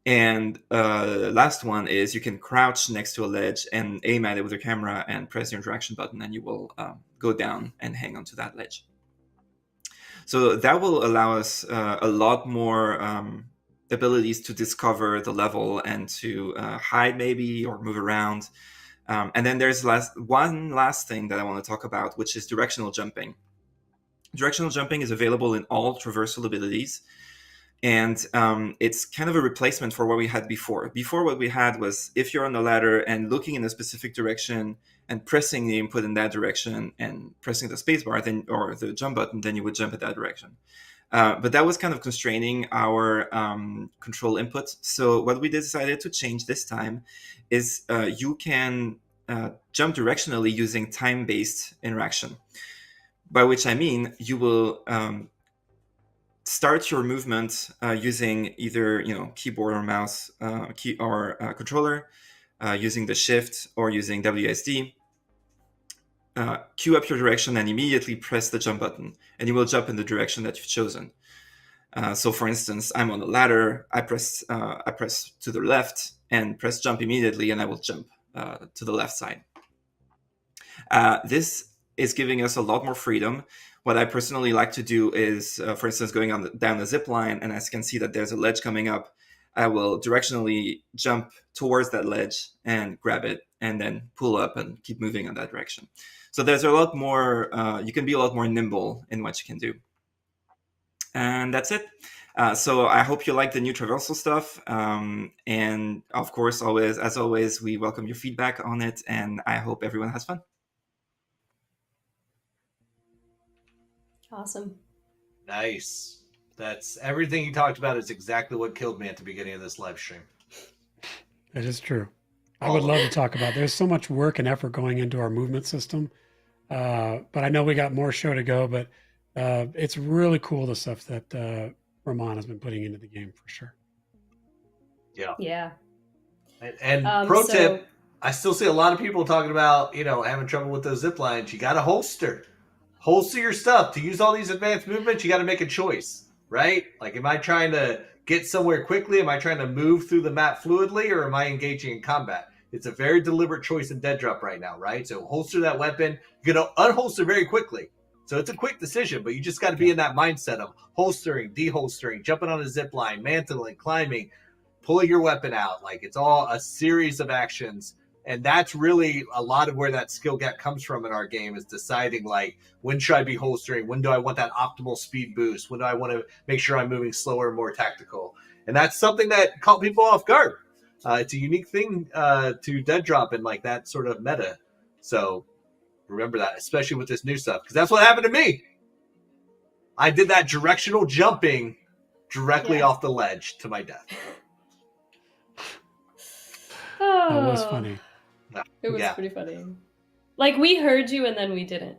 And last one is you can crouch next to a ledge and aim at it with your camera and press the interaction button, and you will go down and hang onto that ledge. So that will allow us a lot more abilities to discover the level and to hide maybe or move around. And then there's one last thing that I want to talk about, which is directional jumping. Directional jumping is available in all traversal abilities. And it's kind of a replacement for what we had before. Before, what we had was if you're on the ladder and looking in a specific direction and pressing the input in that direction and pressing the spacebar or the jump button, then you would jump in that direction. But that was kind of constraining our control input. So what we decided to change this time is you can jump directionally using time-based interaction. By which I mean you will start your movement using either keyboard or mouse controller, using the shift or using WSD. Cue up your direction and immediately press the jump button, and you will jump in the direction that you've chosen. So, for instance, I'm on the ladder. I press to the left and press jump immediately, and I will jump to the left side. This is giving us a lot more freedom. What I personally like to do is, for instance, going down the zip line, and as you can see that there's a ledge coming up, I will directionally jump towards that ledge and grab it, and then pull up and keep moving in that direction. So there's a lot more, you can be a lot more nimble in what you can do. And that's it. So I hope you like the new traversal stuff. And of course, as always, we welcome your feedback on it, and I hope everyone has fun. Awesome. Nice. That's everything you talked about is exactly what killed me at the beginning of this live stream. That is true. I would love to talk about. There's so much work and effort going into our movement system, but I know we got more show to go. But it's really cool the stuff that Ramon has been putting into the game for sure. Yeah. Yeah. And pro tip: I still see a lot of people talking about having trouble with those zip lines. You got to holster your stuff to use all these advanced movements. You got to make a choice, right? Like, am I trying to get somewhere quickly? Am I trying to move through the map fluidly, or am I engaging in combat? It's a very deliberate choice in DEADROP right now, right? So holster that weapon. You're going to unholster very quickly, So it's a quick decision, but you just got to be in that mindset of holstering, deholstering, jumping on a zip line, mantling, climbing, pulling your weapon out. Like, it's all a series of actions. And that's really a lot of where that skill gap comes from in our game, is deciding, like, when should I be holstering? When do I want that optimal speed boost? When do I want to make sure I'm moving slower and more tactical? And that's something that caught people off guard. It's a unique thing to DEADROP and like that sort of meta. So remember that, especially with this new stuff, because that's what happened to me. I did that directional jumping directly off the ledge to my death. Oh, That was funny. It was pretty funny. Like, we heard you and then we didn't.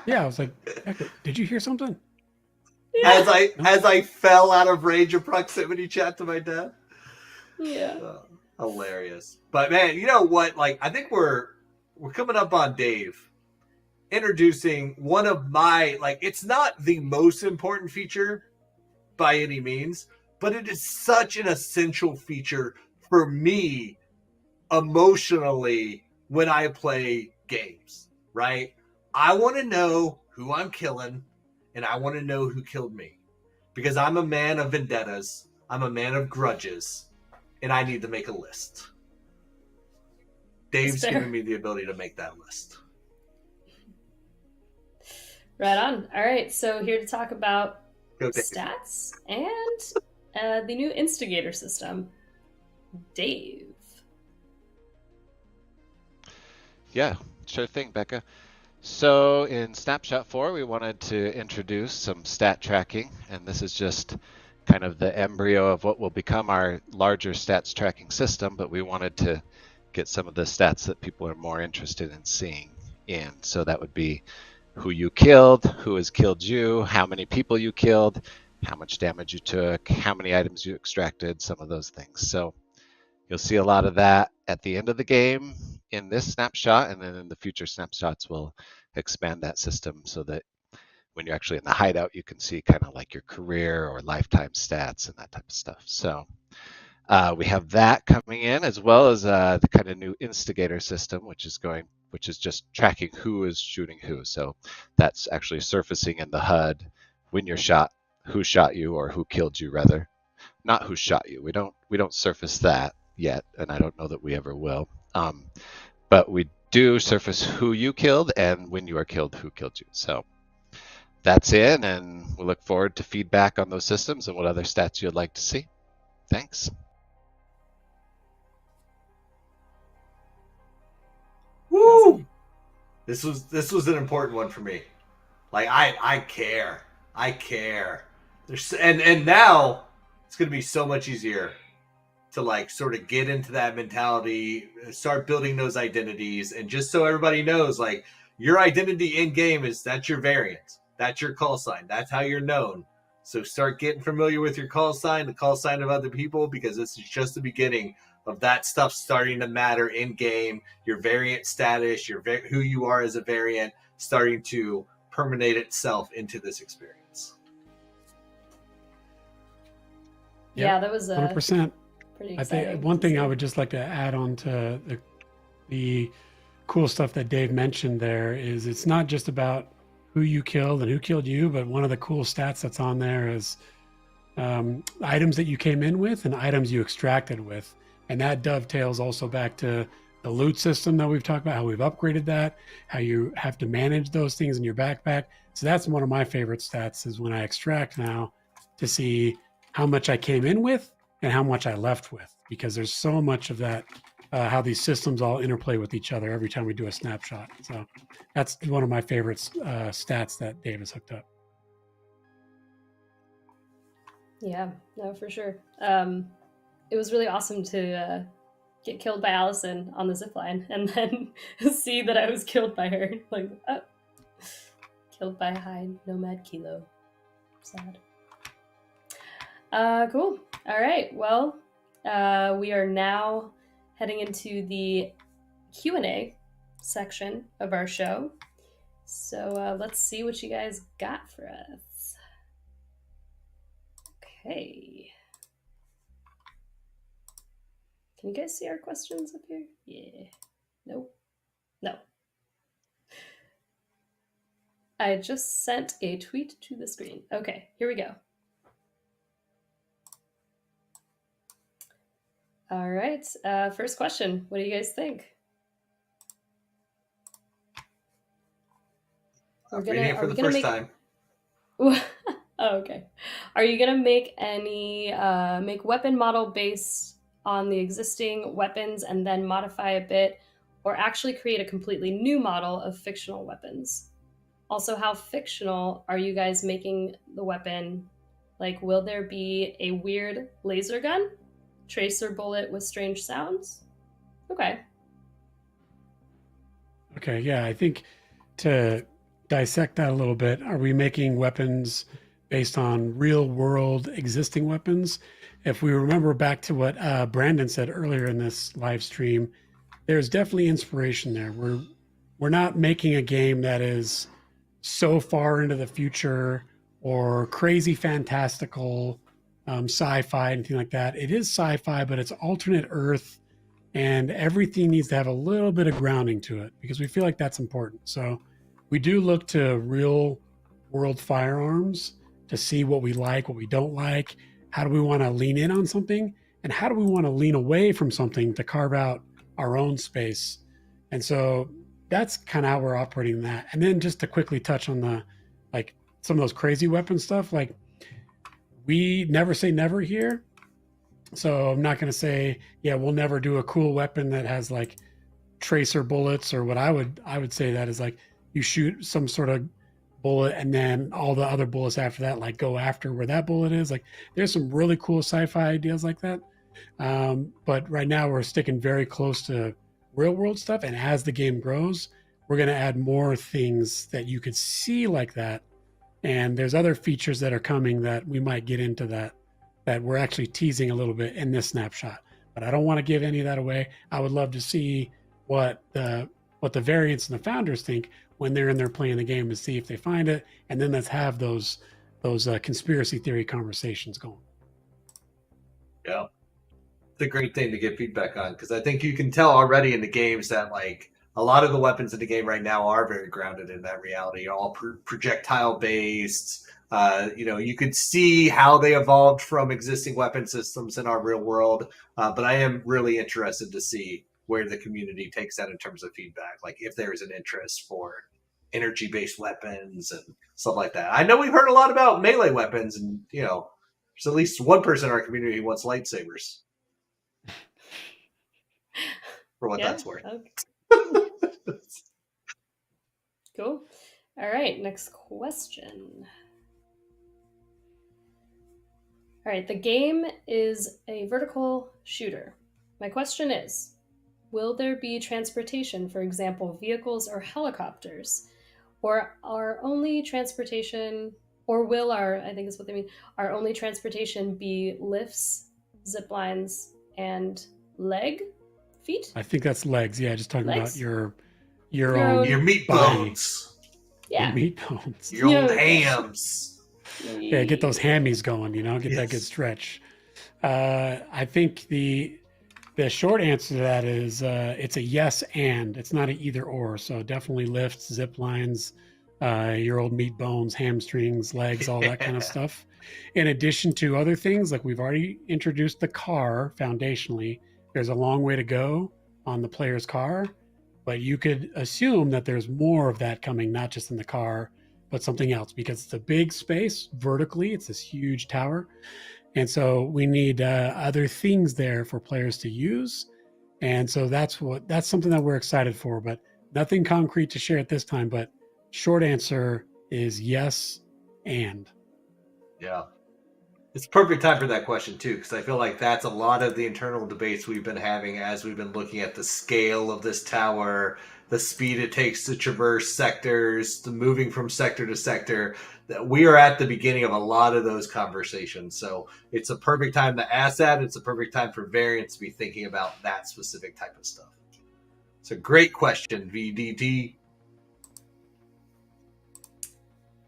Yeah, I was like, Becca, did you hear something? As I fell out of range of proximity chat to my death. Yeah. Hilarious. But man, you know what? Like, I think we're coming up on Dave introducing one of my, like, it's not the most important feature by any means, but it is such an essential feature for me emotionally when I play games, right? I want to know who I'm killing, and I want to know who killed me, because I'm a man of vendettas. I'm a man of grudges, and I need to make a list. Dave's giving me the ability to make that list. Right on. All right, so here to talk about Go Dave. stats and the new instigator system. Dave. Yeah, sure thing, Becca. So in Snapshot 4, we wanted to introduce some stat tracking, and this is just kind of the embryo of what will become our larger stats tracking system, but we wanted to get some of the stats that people are more interested in seeing in. So that would be who you killed, who has killed you, how many people you killed, how much damage you took, how many items you extracted, some of those things. So you'll see a lot of that at the end of the game in this snapshot, and then in the future snapshots we'll expand that system so that when you're actually in the hideout, you can see kind of like your career or lifetime stats and that type of stuff. So we have that coming in, as well as the kind of new instigator system, which is just tracking who is shooting who. So that's actually surfacing in the HUD when you're shot, who shot you, or who killed you rather. Not who shot you. We don't surface that yet, and I don't know that we ever will. But we do surface who you killed and when you are killed, who killed you. So that's in, and we'll look forward to feedback on those systems and what other stats you'd like to see. Thanks. Woo! This was an important one for me. Like, I care. There's and now it's gonna be so much easier to like sort of get into that mentality, start building those identities, and just so everybody knows, like, your identity in game that's your variant, that's your call sign, that's how you're known. So start getting familiar with your call sign, the call sign of other people, because this is just the beginning of that stuff starting to matter in game. Your variant status, who you are as a variant, starting to permeate itself into this experience. Yeah, that was 100%. pretty I exciting. think one thing I would just like to add on to the cool stuff that Dave mentioned there is it's not just about who you killed and who killed you, but one of the cool stats that's on there is items that you came in with and items you extracted with. And that dovetails also back to the loot system that we've talked about, how we've upgraded that, how you have to manage those things in your backpack. So that's one of my favorite stats, is when I extract now, to see how much I came in with and how much I left with, because there's so much of that, how these systems all interplay with each other every time we do a snapshot. So that's one of my favorite stats that Dave has hooked up. Yeah, no, for sure. It was really awesome to get killed by Allison on the zipline and then see that I was killed by her. Like, oh, killed by High Nomad Kilo. Sad. Cool. All right. Well, we are now heading into the Q&A section of our show. So let's see what you guys got for us. Okay. Can you guys see our questions up here? Yeah. Nope. No. I just sent a tweet to the screen. Okay, here we go. All right, first question. What do you guys think? I'm reading it for the first time. Oh, okay. Are you gonna make any make weapon model based on the existing weapons and then modify a bit, or actually create a completely new model of fictional weapons? Also, how fictional are you guys making the weapon? Like, will there be a weird laser gun, tracer bullet with strange sounds? Okay. Okay, yeah, I think to dissect that a little bit, are we making weapons based on real world existing weapons? If we remember back to what Brandon said earlier in this live stream, there's definitely inspiration there. We're not making a game that is so far into the future or crazy fantastical sci-fi, anything like that. It is sci-fi, but it's alternate Earth, and everything needs to have a little bit of grounding to it because we feel like that's important. So we do look to real world firearms to see what we like, what we don't like. How do we want to lean in on something? And how do we want to lean away from something to carve out our own space? And so that's kind of how we're operating that. And then just to quickly touch on the, like some of those crazy weapon stuff, like we never say never here. So I'm not going to say, yeah, we'll never do a cool weapon that has like tracer bullets, or what I would say that is like you shoot some sort of bullet and then all the other bullets after that like go after where that bullet is. Like there's some really cool sci-fi ideas like that. But right now we're sticking very close to real world stuff. And as the game grows, we're going to add more things that you could see like that. And there's other features that are coming that we might get into that we're actually teasing a little bit in this snapshot. But I don't want to give any of that away. I would love to see what the variants and the founders think when they're in there playing the game, to see if they find it, and then let's have those conspiracy theory conversations going. Yeah, it's a great thing to get feedback on, because I think you can tell already in the games that like a lot of the weapons in the game right now are very grounded in that reality, all projectile based. You could see how they evolved from existing weapon systems in our real world. But I am really interested to see where the community takes that in terms of feedback. Like if there's an interest for energy-based weapons and stuff like that. I know we've heard a lot about melee weapons, and there's at least one person in our community who wants lightsabers. For what that's worth. Okay. Cool. All right, next question. All right, the game is a vertical shooter. My question is, will there be transportation, for example, vehicles or helicopters? Or are only transportation, or will our, I think is what they mean, our only transportation be lifts, zip lines, and feet? I think that's legs. Yeah, just talking Legs? about your meat body. bones. Yeah. Your meat bones. Your old hams. Yeah, get those hammies going, get that good stretch. I think the short answer to that is it's a yes and. It's not an either or. So definitely lifts, zip lines, your old meat bones, hamstrings, legs, all that kind of stuff. In addition to other things, like we've already introduced the car foundationally. There's a long way to go on the player's car, but you could assume that there's more of that coming, not just in the car, but something else, because it's a big space vertically. It's this huge tower. And so we need other things there for players to use. And so that's something that we're excited for, but nothing concrete to share at this time. But short answer is yes and. Yeah. It's perfect time for that question too, because I feel like that's a lot of the internal debates we've been having as we've been looking at the scale of this tower, the speed it takes to traverse sectors, the moving from sector to sector. We are at the beginning of a lot of those conversations. So it's a perfect time to ask that. It's a perfect time for variants to be thinking about that specific type of stuff. It's a great question, VDT.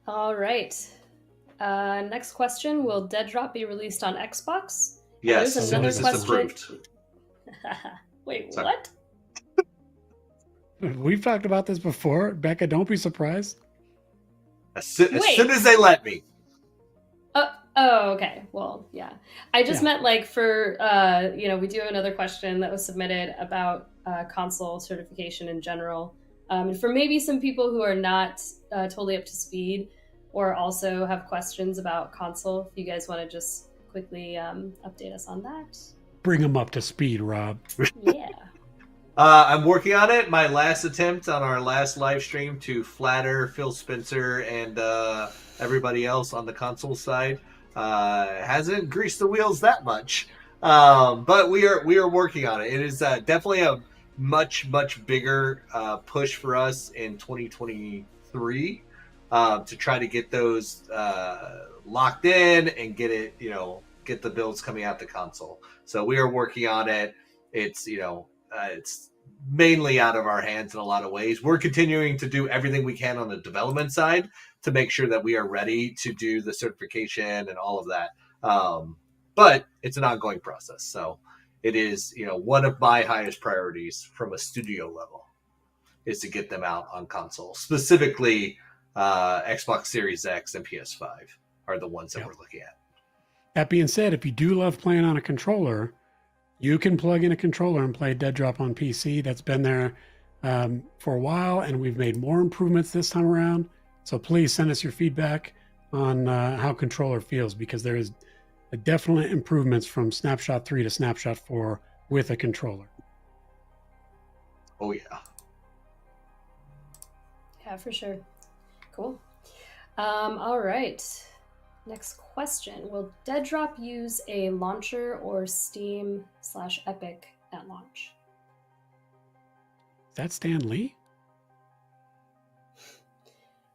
All right. Next question, will DEADROP be released on Xbox? Yes, as soon as it's approved. Wait, Sorry. what? We've talked about this before. Becca, don't be surprised. As soon as they let me. Oh, okay. Well, yeah. I just Yeah. meant like for, we do have another question that was submitted about console certification in general. And for maybe some people who are not totally up to speed or also have questions about console, if you guys want to just quickly update us on that. Bring them up to speed, Rob. Yeah. I'm working on it. My last attempt on our last live stream to flatter Phil Spencer and everybody else on the console side hasn't greased the wheels that much. But we are working on it. It is definitely a much bigger push for us in 2023 to try to get those locked in and get it, get the builds coming out the console. So we are working on it. It's it's mainly out of our hands in a lot of ways. We're continuing to do everything we can on the development side to make sure that we are ready to do the certification and all of that. But it's an ongoing process. So it is, one of my highest priorities from a studio level is to get them out on console. Specifically, Xbox Series X and PS5 are the ones that we're looking at. That being said, if you do love playing on a controller, you can plug in a controller and play DEADROP on PC. That's been there for a while, and we've made more improvements this time around. So please send us your feedback on how controller feels, because there is definite improvements from Snapshot 3 to Snapshot 4 with a controller. Oh, yeah. Yeah, for sure. Cool. All right. Next question. Will DEADROP use a launcher or Steam/Epic at launch? Is that Stan Lee?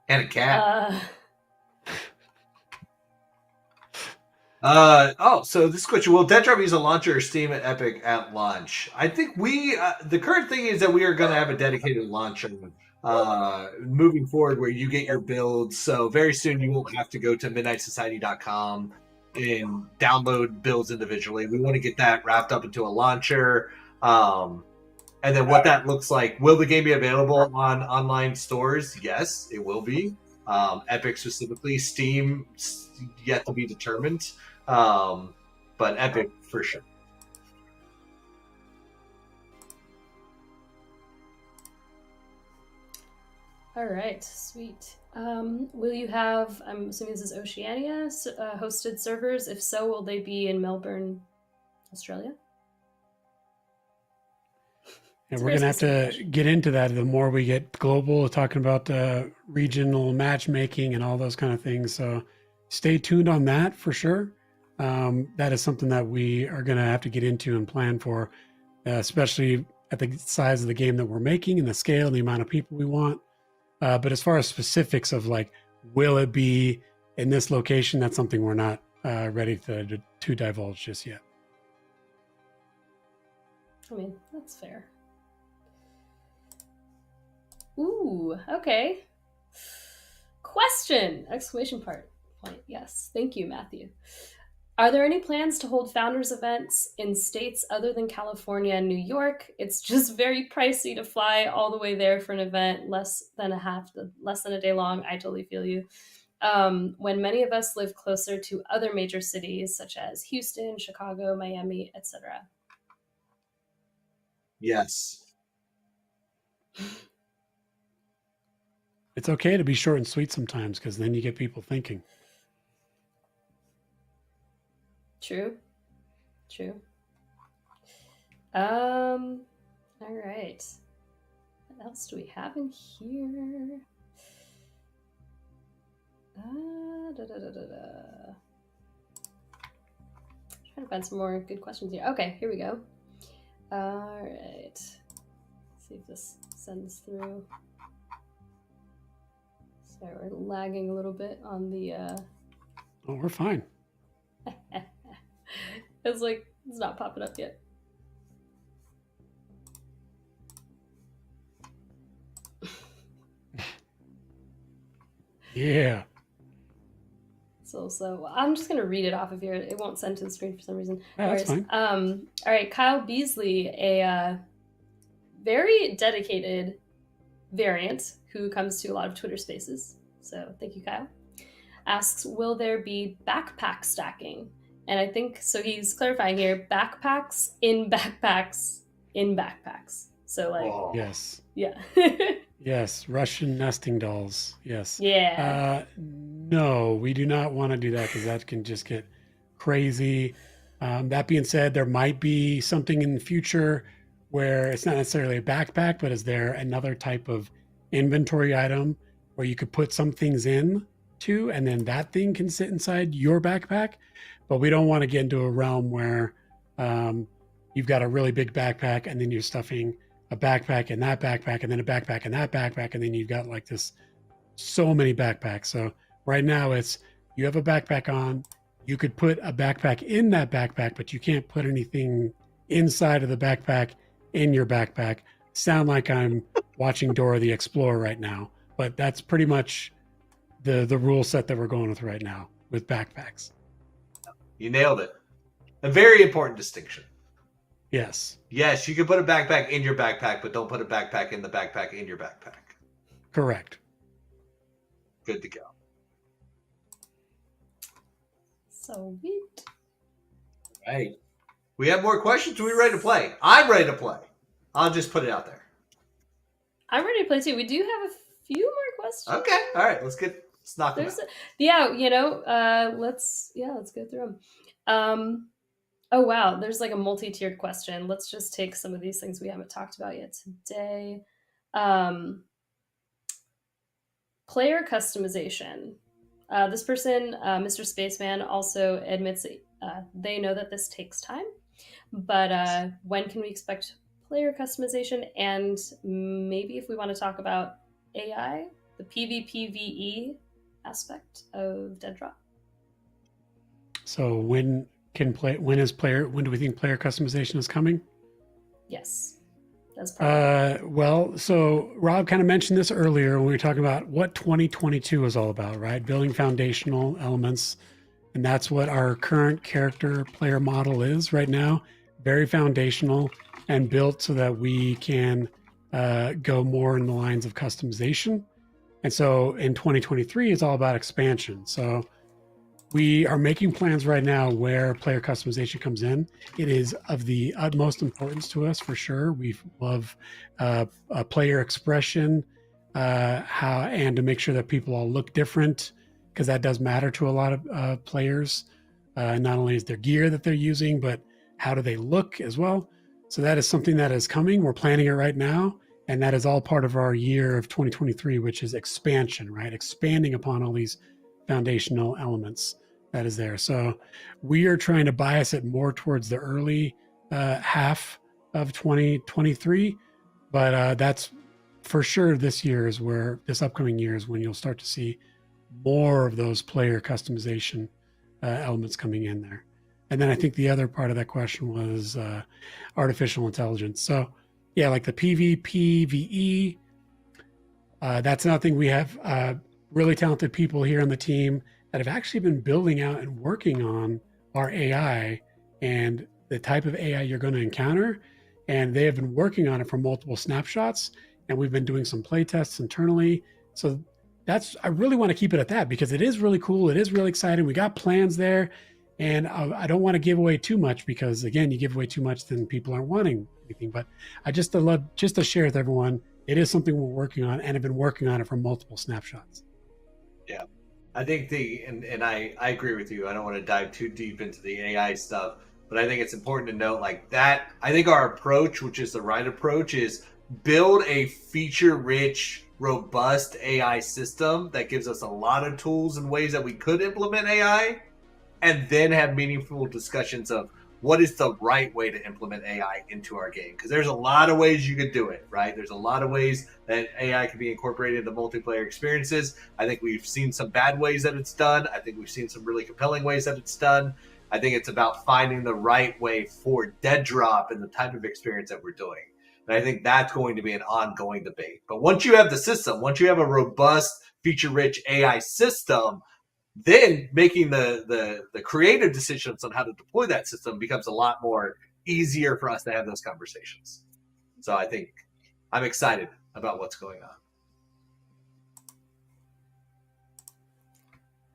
And a cat. So this question, will DEADROP use a launcher or Steam and Epic at launch? I think the current thing is that we are going to have a dedicated launcher moving forward where you get your builds. So very soon you won't have to go to midnightsociety.com and download builds individually. We want to get that wrapped up into a launcher. And then what that looks like, will the game be available on online stores? Yes, it will be. Epic specifically. Steam, yet to be determined. But Epic for sure. All right, sweet. Will you have, I'm assuming this is Oceania, hosted servers? If so, will they be in Melbourne, Australia? And we're going to have to get into that the more we get global, talking about regional matchmaking and all those kind of things. So stay tuned on that for sure. That is something that we are going to have to get into and plan for, especially at the size of the game that we're making and the scale and the amount of people we want. But as far as specifics of like, will it be in this location? That's something we're not ready to divulge just yet. I mean, that's fair. Ooh, okay. Question! Exclamation point. Yes. Thank you, Matthew. Are there any plans to hold founders events in states other than California and New York? It's just very pricey to fly all the way there for an event less than a day long. I totally feel you. When many of us live closer to other major cities such as Houston, Chicago, Miami, etc. Yes. It's okay to be short and sweet sometimes, because then you get people thinking. True. All right. What else do we have in here? Trying to find some more good questions here. Okay, here we go. All right. See if this sends through. Sorry, we're lagging a little bit on the. Oh, we're fine. It's like it's not popping up yet. Yeah. So I'm just gonna read it off of here. It won't send to the screen for some reason. Yeah, that's fine. All right, Kyle Beasley, a very dedicated variant who comes to a lot of Twitter Spaces. So thank you, Kyle. Asks, will there be backpack stacking? And I think, so he's clarifying here, backpacks in backpacks in backpacks. So like, Yes. yeah. Yes, Russian nesting dolls. Yes. Yeah. No, we do not want to do that because that can just get crazy. That being said, there might be something in the future where it's not necessarily a backpack, but is there another type of inventory item where you could put some things in to, and then that thing can sit inside your backpack? But we don't want to get into a realm where you've got a really big backpack and then you're stuffing a backpack in that backpack and then a backpack in that backpack, and then you've got like this so many backpacks. So right now it's you have a backpack on, you could put a backpack in that backpack, but you can't put anything inside of the backpack in your backpack. Sound like I'm watching Dora the Explorer right now, but that's pretty much the rule set that we're going with right now with backpacks. You nailed it. A very important distinction. Yes. Yes, you can put a backpack in your backpack, but don't put a backpack in the backpack in your backpack. Correct. Good to go. Sweet. All right. We have more questions. Are we ready to play? I'm ready to play. I'll just put it out there. I'm ready to play too. We do have a few more questions. Okay. All right. Let's knock them out. Yeah, you know, let's go through them. Oh wow, there's like a multi-tiered question. Let's just take some of these things we haven't talked about yet today. Player customization. This person, Mr. Spaceman, also admits they know that this takes time, but when can we expect player customization? And maybe if we want to talk about AI, the PvPvE aspect of DEADROP. So when do we think player customization is coming? Yes. That's probably well, so Rob kind of mentioned this earlier when we were talking about what 2022 is all about, right? Building foundational elements. And that's what our current character player model is right now. Very foundational and built so that we can go more in the lines of customization. And so in 2023, it's all about expansion. So we are making plans right now where player customization comes in. It is of the utmost importance to us for sure. We love player expression, and to make sure that people all look different, because that does matter to a lot of players. Not only is their gear that they're using, but how do they look as well. So that is something that is coming. We're planning it right now. And that is all part of our year of 2023, which is expansion, right? Expanding upon all these foundational elements that is there. So we are trying to bias it more towards the early half of 2023, but that's for sure this upcoming year is when you'll start to see more of those player customization elements coming in there. And then I think the other part of that question was artificial intelligence. So yeah, like the PvPvE, that's another thing. We have really talented people here on the team that have actually been building out and working on our AI and the type of AI you're going to encounter. And they have been working on it for multiple snapshots. And we've been doing some play tests internally. So I really want to keep it at that because it is really cool. It is really exciting. We got plans there. And I don't want to give away too much because, again, you give away too much, then people aren't wanting anything. But I just love to share with everyone, it is something we're working on and have been working on it for multiple snapshots. Yeah. I think and I agree with you. I don't want to dive too deep into the AI stuff, but I think it's important to note like that. I think our approach, which is the right approach, is build a feature-rich, robust AI system that gives us a lot of tools and ways that we could implement AI, and then have meaningful discussions of what is the right way to implement AI into our game. Because there's a lot of ways you could do it, right? There's a lot of ways that AI can be incorporated into multiplayer experiences. I think we've seen some bad ways that it's done. I think we've seen some really compelling ways that it's done. I think it's about finding the right way for DEADROP and the type of experience that we're doing. And I think that's going to be an ongoing debate. But once you have the system, once you have a robust, feature-rich AI system, then making the creative decisions on how to deploy that system becomes a lot more easier for us to have those conversations. So I think I'm excited about what's going on.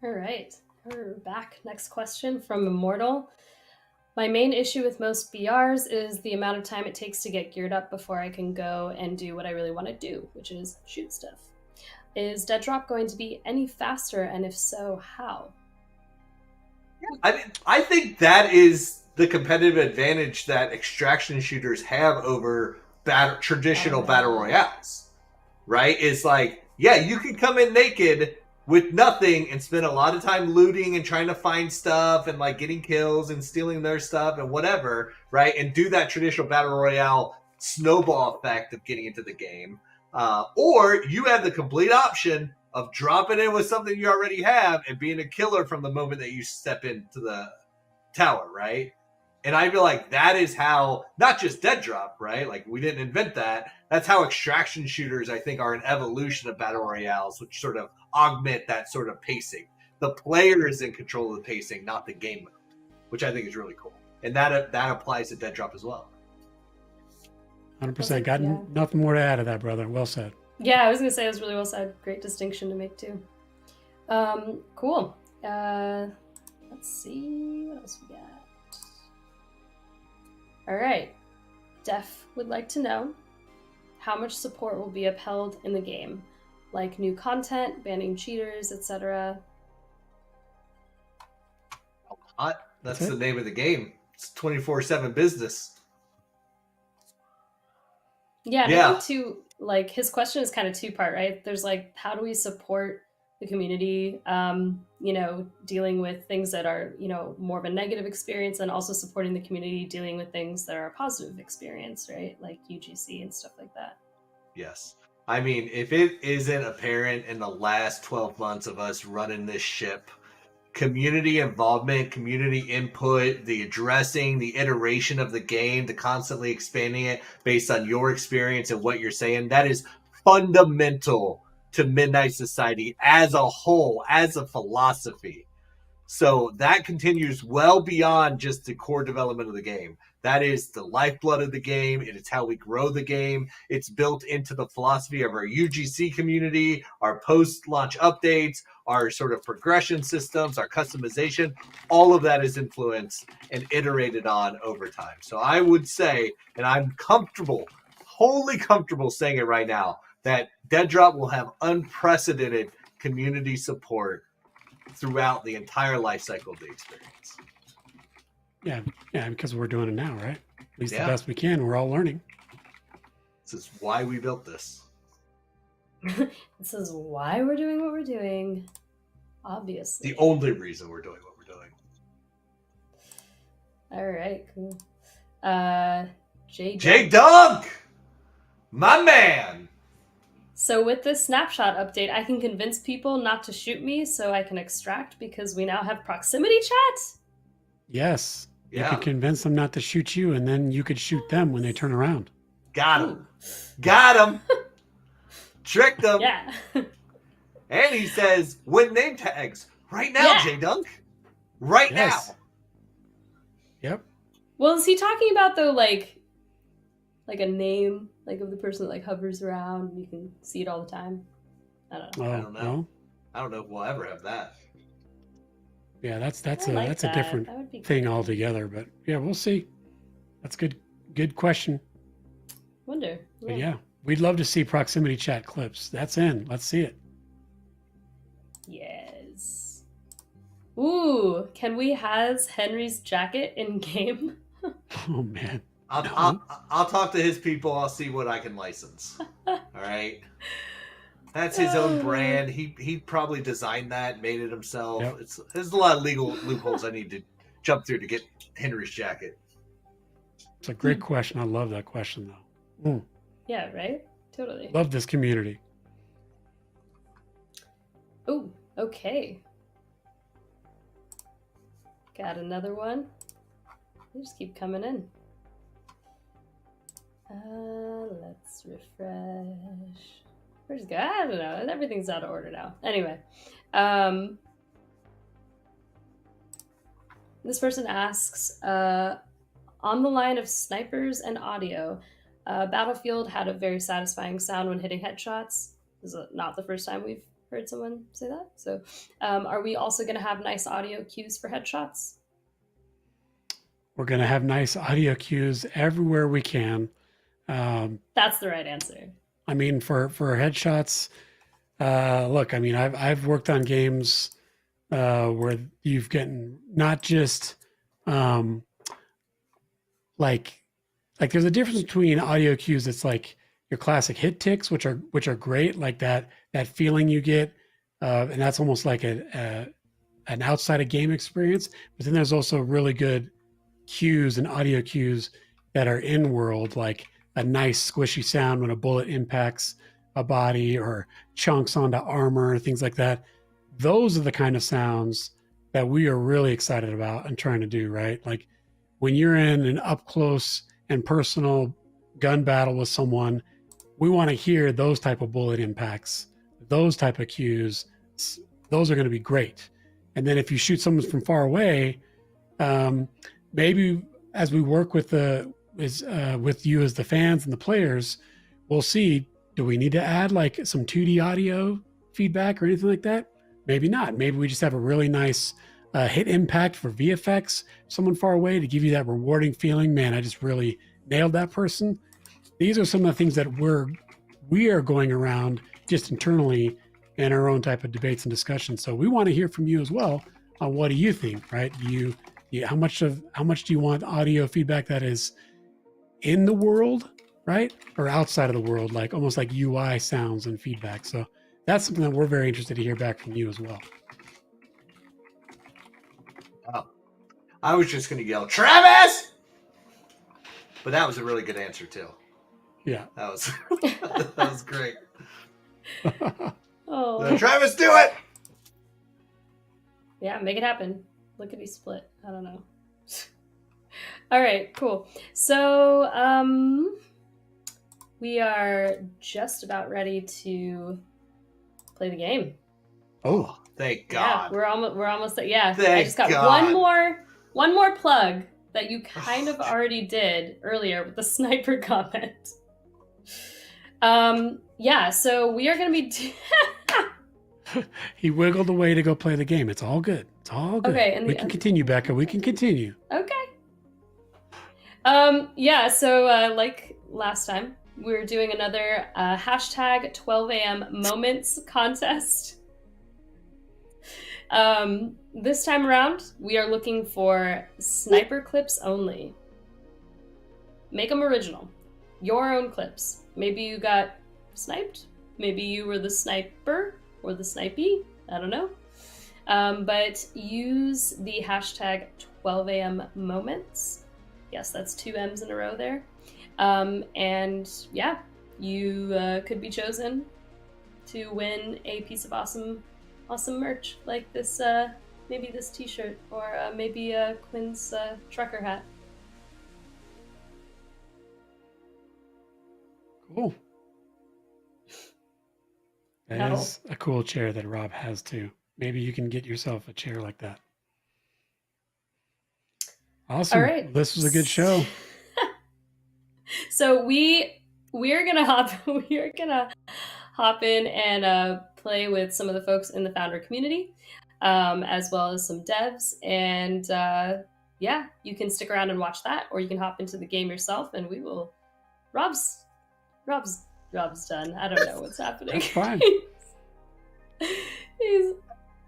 All right, we're back. Next question from Immortal. My main issue with most BRs is the amount of time it takes to get geared up before I can go and do what I really want to do, which is shoot stuff. Is DEADROP going to be any faster, and if so, how? I think that is the competitive advantage that extraction shooters have over traditional battle royales, right? It's like, yeah, you can come in naked with nothing and spend a lot of time looting and trying to find stuff and like getting kills and stealing their stuff and whatever, right? And do that traditional battle royale snowball effect of getting into the game. Or you have the complete option of dropping in with something you already have and being a killer from the moment that you step into the tower, right? And I feel like that is how, not just DEADROP, right? Like, we didn't invent that. That's how extraction shooters, I think, are an evolution of battle royales, which sort of augment that sort of pacing. The player is in control of the pacing, not the game mode, which I think is really cool. And that applies to DEADROP as well. 100%. Got nothing more to add to that, brother. Well said. Yeah, I was going to say it was really well said. Great distinction to make, too. Cool. Let's see. What else we got? All right. Def would like to know how much support will be upheld in the game, like new content, banning cheaters, etc. That's the name of the game. It's 24/7 business. Yeah, I think too, like, his question is kind of two-part, right? There's like, how do we support the community, you know, dealing with things that are, you know, more of a negative experience, and also supporting the community dealing with things that are a positive experience, right? Like UGC and stuff like that. Yes. I mean, if it isn't apparent in the last 12 months of us running this ship, community involvement, community input, the addressing, the iteration of the game, the constantly expanding it based on your experience and what you're saying, that is fundamental to Midnight Society as a whole, as a philosophy. So that continues well beyond just the core development of the game. That is the lifeblood of the game. It is how we grow the game. It's built into the philosophy of our UGC community, our post-launch updates, our sort of progression systems, our customization. All of that is influenced and iterated on over time. So I would say, and I'm comfortable, wholly comfortable saying it right now, that DEADROP will have unprecedented community support throughout the entire life cycle of the experience. Yeah, because we're doing it now, right? At least the best we can. We're all learning. This is why we built this. This is why we're doing what we're doing. Obviously. The only reason we're doing what we're doing. All right, cool. J Dunk! My man! So with this snapshot update, I can convince people not to shoot me so I can extract because we now have proximity chat? Yes. Yeah. You could convince them not to shoot you, and then you could shoot them when they turn around. Got him. Got him. Tricked him. Yeah. And he says, win name tags. Right now, J Dunk. Right now. Yep. Well, is he talking about, though, like a name, like of the person that like hovers around and you can see it all the time? I don't know. I don't know. No. I don't know if we'll ever have that. Yeah, that's like a that. different That would be thing cool. altogether. But yeah, we'll see. That's good question. Wonder. But yeah, we'd love to see proximity chat clips. That's in. Let's see it. Yes. Ooh, can we has Henry's jacket in game? Oh man. I'll talk to his people. I'll see what I can license. All right. That's his own brand. He probably designed that, made it himself. Yep. There's a lot of legal loopholes I need to jump through to get Henry's jacket. It's a great question. I love that question though. Mm. Yeah, right? Totally. Love this community. Oh, okay. Got another one. They just keep coming in. Let's refresh. Where's it go? I don't know. Everything's out of order now. Anyway, this person asks, on the line of snipers and audio, Battlefield had a very satisfying sound when hitting headshots. This is not the first time we've heard someone say that. So, are we also going to have nice audio cues for headshots? We're going to have nice audio cues everywhere we can. That's the right answer. I mean, for headshots, look, I mean, I've worked on games where you've gotten not just like there's a difference between audio cues that's like your classic hit ticks, which are great, like that feeling you get, and that's almost like an outside of game experience. But then there's also really good cues and audio cues that are in world, like a nice squishy sound when a bullet impacts a body or chunks onto armor, things like that. Those are the kind of sounds that we are really excited about and trying to do, right? Like when you're in an up close and personal gun battle with someone, we want to hear those type of bullet impacts, those type of cues. Those are going to be great. And then if you shoot someone from far away, maybe as we work with with you as the fans and the players, we'll see, do we need to add like some 2D audio feedback or anything like that? Maybe not. Maybe we just have a really nice hit impact for VFX, someone far away, to give you that rewarding feeling. Man, I just really nailed that person. These are some of the things that we are going around just internally in our own type of debates and discussions. So we want to hear from you as well on what do you think, right? How much do you want audio feedback that is in the world, right? Or outside of the world, like almost like UI sounds and feedback. So that's something that we're very interested to hear back from you as well. Oh, I was just going to yell, Travis! But that was a really good answer too. Yeah. That was great. Oh. Travis, do it! Yeah, make it happen. Lickety split. I don't know. All right, cool. So, we are just about ready to play the game. Oh, thank God! Yeah, we're almost there. Yeah, thank I just got God. one more plug that you kind of already did earlier with the sniper comment. Yeah, so we are going to be. He wiggled away to go play the game. It's all good. It's all good. Okay, we can continue, Becca. We can continue. Okay. Yeah, so like last time, we're doing another hashtag 12 a.m. moments contest. This time around, we are looking for sniper clips only. Make them original. Your own clips. Maybe you got sniped. Maybe you were the sniper or the snipey. I don't know. But use the hashtag 12 a.m. moments. Yes, that's 2 M's in a row there. And yeah, you could be chosen to win a piece of awesome merch like this, maybe this t-shirt or maybe Quinn's trucker hat. Cool. That is a cool chair that Rob has too. Maybe you can get yourself a chair like that. Awesome. All right. This was a good show. So we're gonna hop in and play with some of the folks in the founder community, as well as some devs, and yeah, you can stick around and watch that, or you can hop into the game yourself, and we will. Rob's done. I don't know what's happening. That's fine.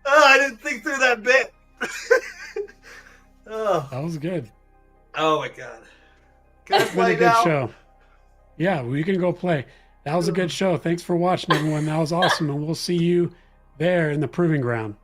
I didn't think through that bit. Oh, that was good. Oh my God. Can I It's been play a good now? show. Yeah, we can go play. That was a good show. Thanks for watching, everyone. That was awesome, and we'll see you there in the proving ground.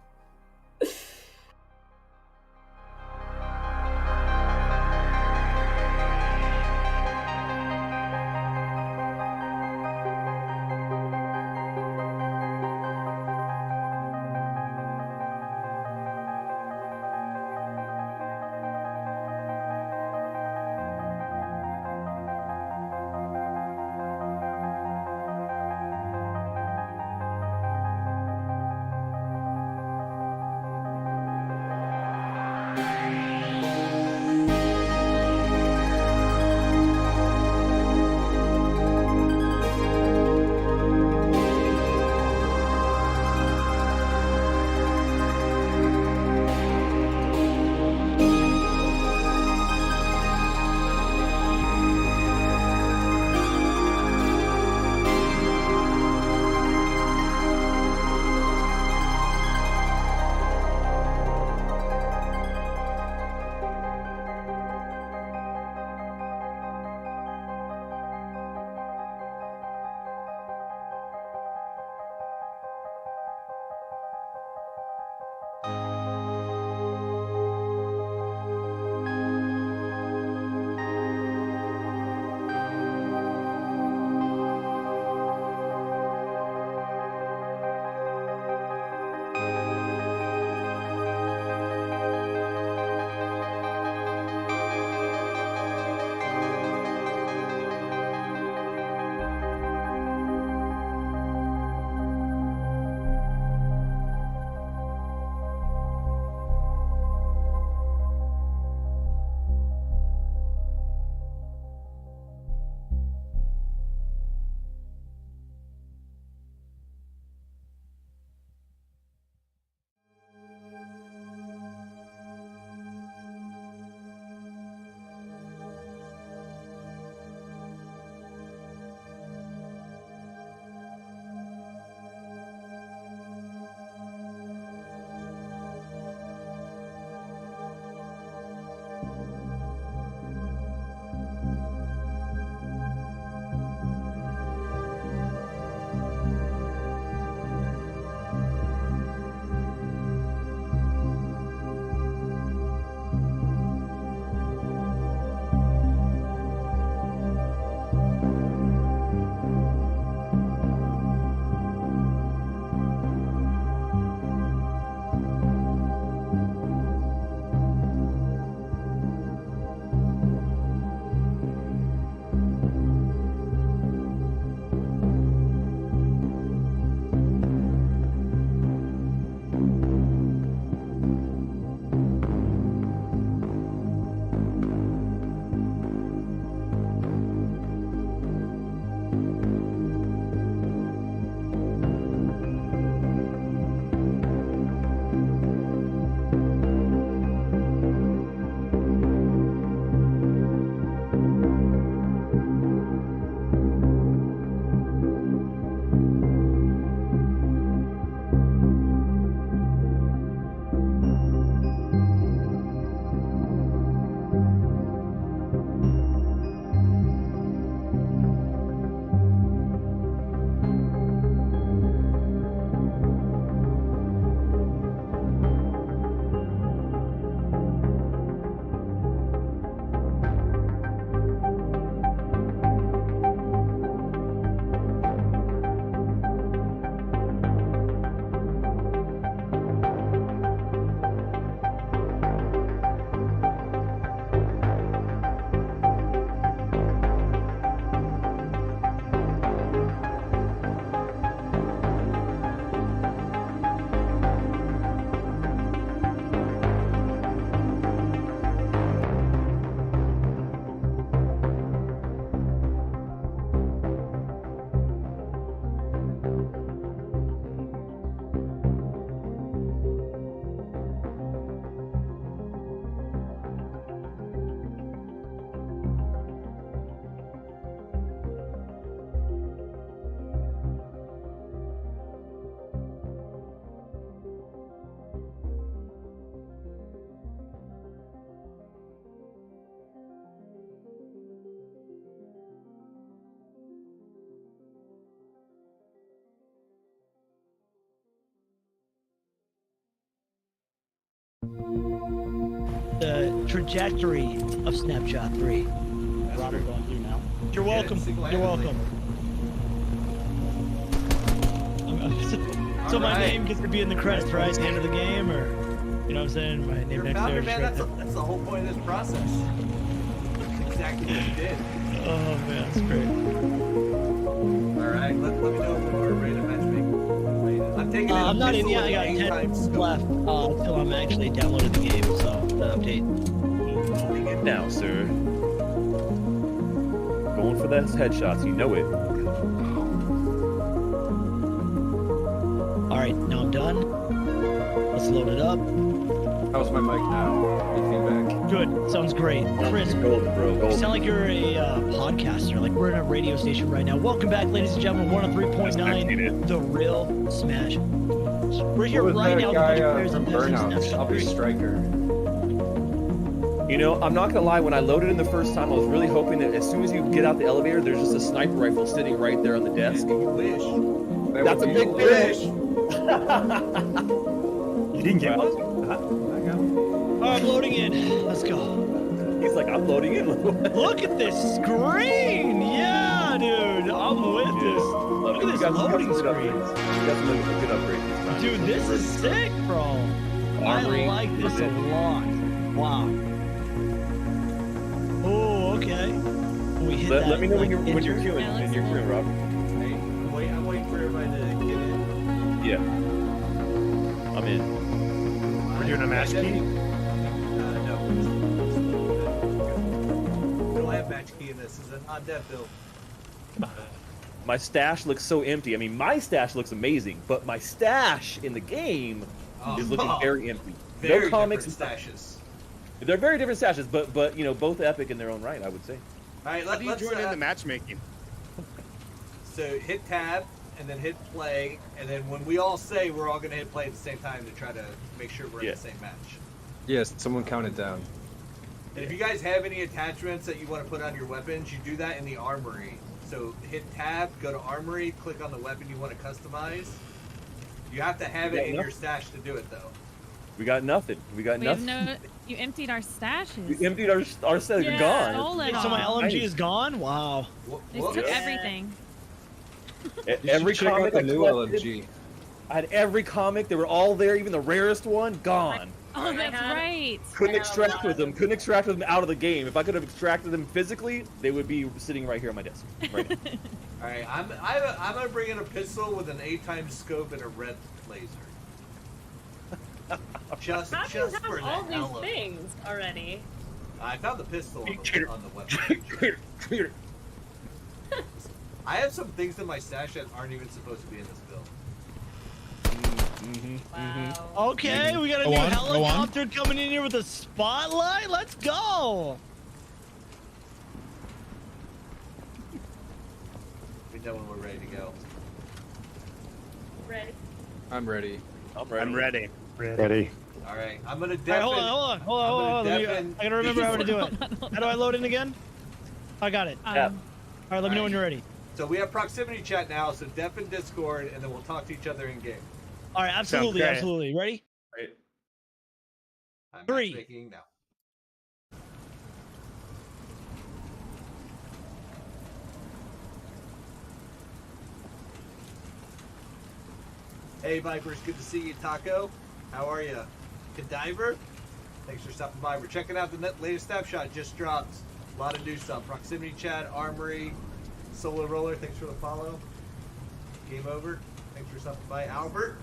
trajectory of Snapshot 3. Robert going through now. You're welcome. You're welcome. So my name gets to be in the credits, right? At the end of the game, or you know what I'm saying? My name You're a next founder, there. man. That's the whole point of this process. That's exactly what you did. Oh man, that's great. All right, let me know when we're ready to matchmake. I'm taking. I'm not in yet. I got 10 times left until I'm actually downloading the game. So the update. Loading it now, sir. Going for those headshots, you know it. All right, now I'm done. Let's load it up. How's my mic now? Any feedback? Good. Sounds great. Chris, Golden, bro. you Golden. sound like you're a podcaster. Like we're in a radio station right now. Welcome back, ladies and gentlemen. 103.9, The Real Smash. We're here What was right that now. guy, The players from of Snapshot Burnout? I'll be 3. Striker. You know, I'm not gonna lie, when I loaded in the first time, I was really hoping that as soon as you get out the elevator, there's just a sniper rifle sitting right there on the desk. You wish. That's a big wish. You didn't get one? All right, I'm loading in. Let's go. He's like, I'm loading in. Look at this screen. Yeah, dude. I'm with this. Look at this loading screen. You got some good upgrades this time. Dude, this is sick, bro. Armory. I like this a lot. Wow. Oh, okay. We hit that. Let me know when you're enter. queuing. When you're queuing, Rob. Hey, I'm waiting for everybody to get in. Yeah. I'm in. We're doing a match key? No. We don't have match key in this. This is a non-dev build. My stash looks so empty. I mean, my stash looks amazing, but my stash in the game is looking very empty. Very no comics different stashes. They're very different stashes, but you know, both epic in their own right, I would say. All right, How do you let's join in the matchmaking? So hit tab and then hit play, and then when we all say we're all gonna hit play at the same time to try to make sure we're in the same match. Yes, someone count it down. And if you guys have any attachments that you want to put on your weapons, you do that in the armory. So hit tab, go to armory, click on the weapon you want to customize. You have to have it in your stash to do it though. We got nothing. We got We have nothing. no. You emptied our stashes. We emptied our stash. Yeah, Gone. stole it So my all. LMG is gone? Wow. They took everything. Every check out comic the I new collected, LMG. I had every comic. They were all there. Even the rarest one, gone. Oh, that's right. Couldn't extract with them. Couldn't extract with them out of the game. If I could have extracted them physically, they would be sitting right here on my desk. Right now. All right, I'm gonna bring in a pistol with an 8x scope and a red laser. Just How do you have for all that these element. things already? I found the pistol on the website. I have some things in my stash that aren't even supposed to be in this build. Wow. Okay, we got a Go new on, go on. helicopter coming in here with a spotlight. Let's go. We know when we're ready to go. Ready? I'm ready. I'm ready. Ready. All right, I'm gonna All right, deafen. hold on. I'm Let gonna me, deafen- I gotta remember how to do it. How do I load in again? I got it. Yeah. All right, let me know when you're ready. So we have proximity chat now. So deafen Discord, and then we'll talk to each other in game. All right, absolutely, great. absolutely. Ready? I'm 3. matchmaking now. Hey Vipers, good to see you, Taco. How are you? Cadaver? Thanks for stopping by. We're checking out the latest snapshot. Just dropped. A lot of new stuff. Proximity chat, armory, solo roller. Thanks for the follow. Game over. Thanks for stopping by, Albert.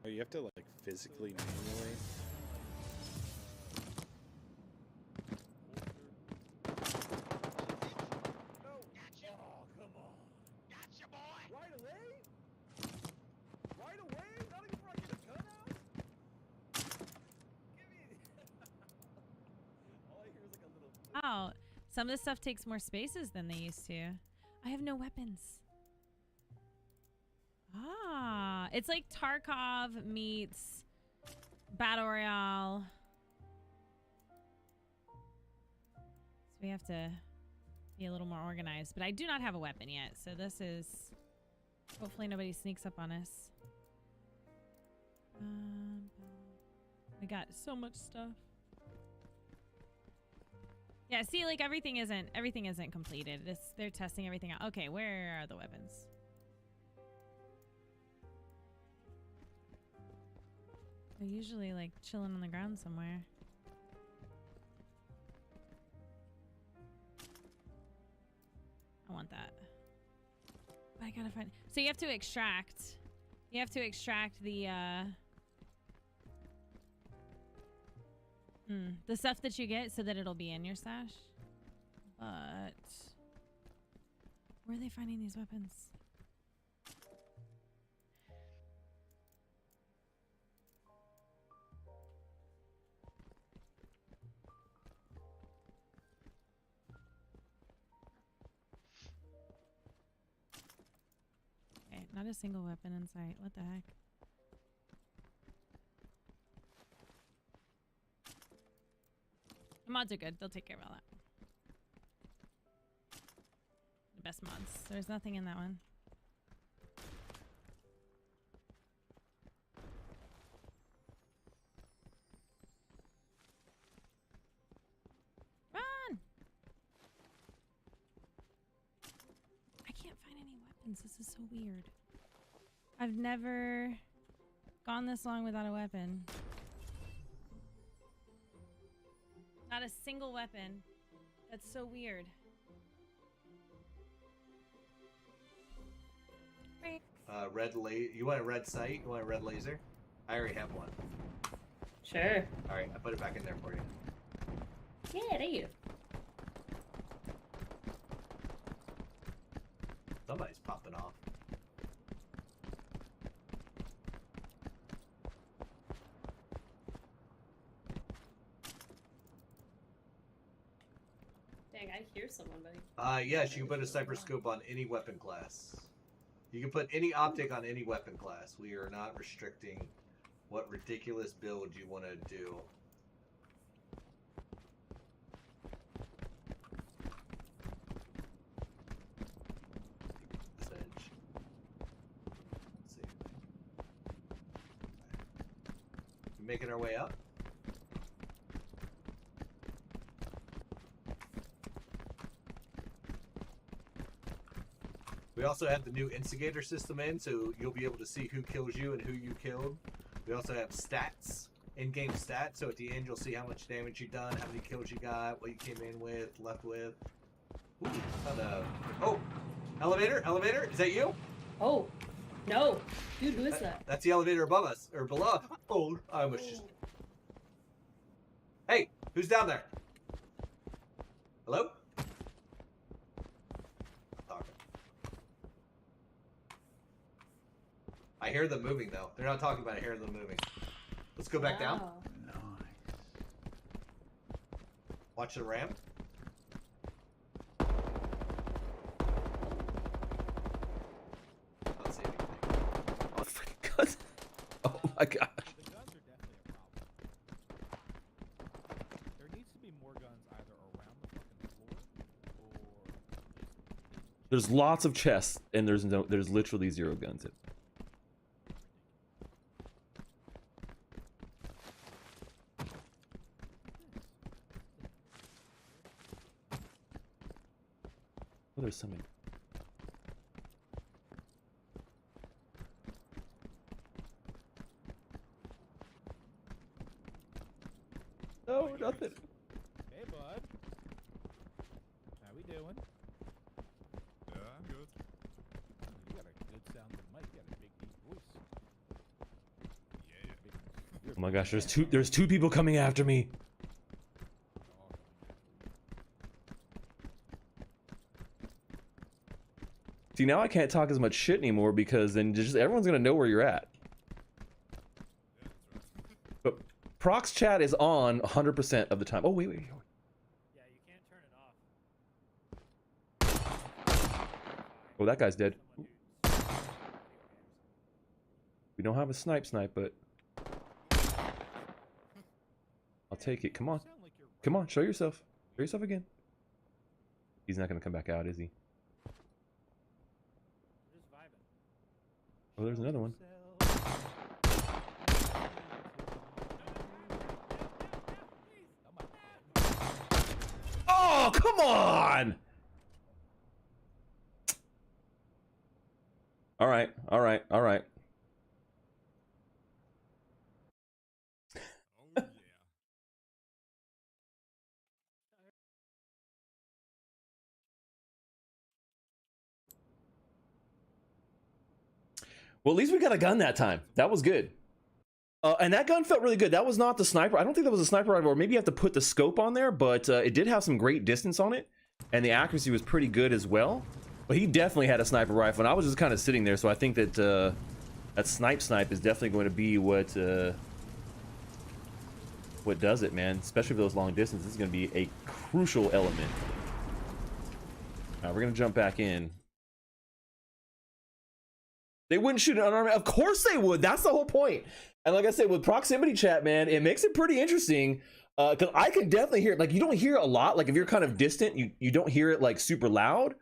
Oh, you have to like physically manually. Wow, some of this stuff takes more spaces than they used to. I have no weapons. Ah, it's like Tarkov meets Battle Royale. So we have to be a little more organized. But I do not have a weapon yet, so this is... Hopefully nobody sneaks up on us. I got so much stuff. Yeah, see, like everything isn't completed. They're testing everything out. Okay, where are the weapons? They're usually like chilling on the ground somewhere. I want that. But I gotta find. So you have to extract. You have to extract the stuff that you get so that it'll be in your stash. But where are they finding these weapons? Okay, not a single weapon in sight. What the heck? The mods are good. They'll take care of all that. The best mods. There's nothing in that one. Run! I can't find any weapons. This is so weird. I've never gone this long without a weapon. Not a single weapon. That's so weird. You want a red sight? You want a red laser? I already have one. Sure. All right, I put it back in there for you. Yeah, there you. Somebody's popping off. Dang, I hear someone, buddy. Yes, you can put a sniper scope on any weapon class. You can put any optic on any weapon class. We are not restricting what ridiculous build you want to do. This edge. Let's see. We're making our way up. We also have the new instigator system in, so you'll be able to see who kills you and who you killed. We also have stats, in-game stats, so at the end you'll see how much damage you've done, how many kills you got, what you came in with, left with. Ooh, oh, elevator, is that you? Oh, no. Dude, who is that? That's the elevator above us, or below. Oh, I almost just... Hey, who's down there? Hello? I hear them moving, though. They're not talking about it. I hear them moving. Let's go back down. Nice. Watch the ramp. I don't see anything. Oh, freaking guns. Oh my god. The guns are definitely a problem. There needs to be more guns either around the fucking floor or There's lots of chests and there's literally zero guns in. Oh, there's something. No, nothing. Hey, bud. How we doing? Yeah, I'm good. You got a good sounding mic. You got a big, deep voice. Yeah. Oh my gosh, there's two people coming after me. See, now I can't talk as much shit anymore because then just everyone's gonna know where you're at. But Prox chat is on 100% of the time. Oh wait. Yeah, you can't turn it off. Oh, that guy's dead. We don't have a snipe, but I'll take it. Come on, show yourself. Show yourself again. He's not gonna come back out, is he? Oh, there's another one. Oh, come on! All right, all right, all right. Well, at least we got a gun that time. That was good. And that gun felt really good. That was not the sniper. I don't think that was a sniper rifle, or maybe you have to put the scope on there, but it did have some great distance on it, and the accuracy was pretty good as well. But he definitely had a sniper rifle, and I was just kind of sitting there, so I think that that snipe is definitely going to be what does it, man. Especially for those long distances, this is going to be a crucial element. All right, we're going to jump back in. They wouldn't shoot an unarmed. Of course they would. That's the whole point. And like I said, with proximity chat, man, it makes it pretty interesting. Because I can definitely hear it. Like, you don't hear it a lot. Like, if you're kind of distant, you don't hear it like super loud,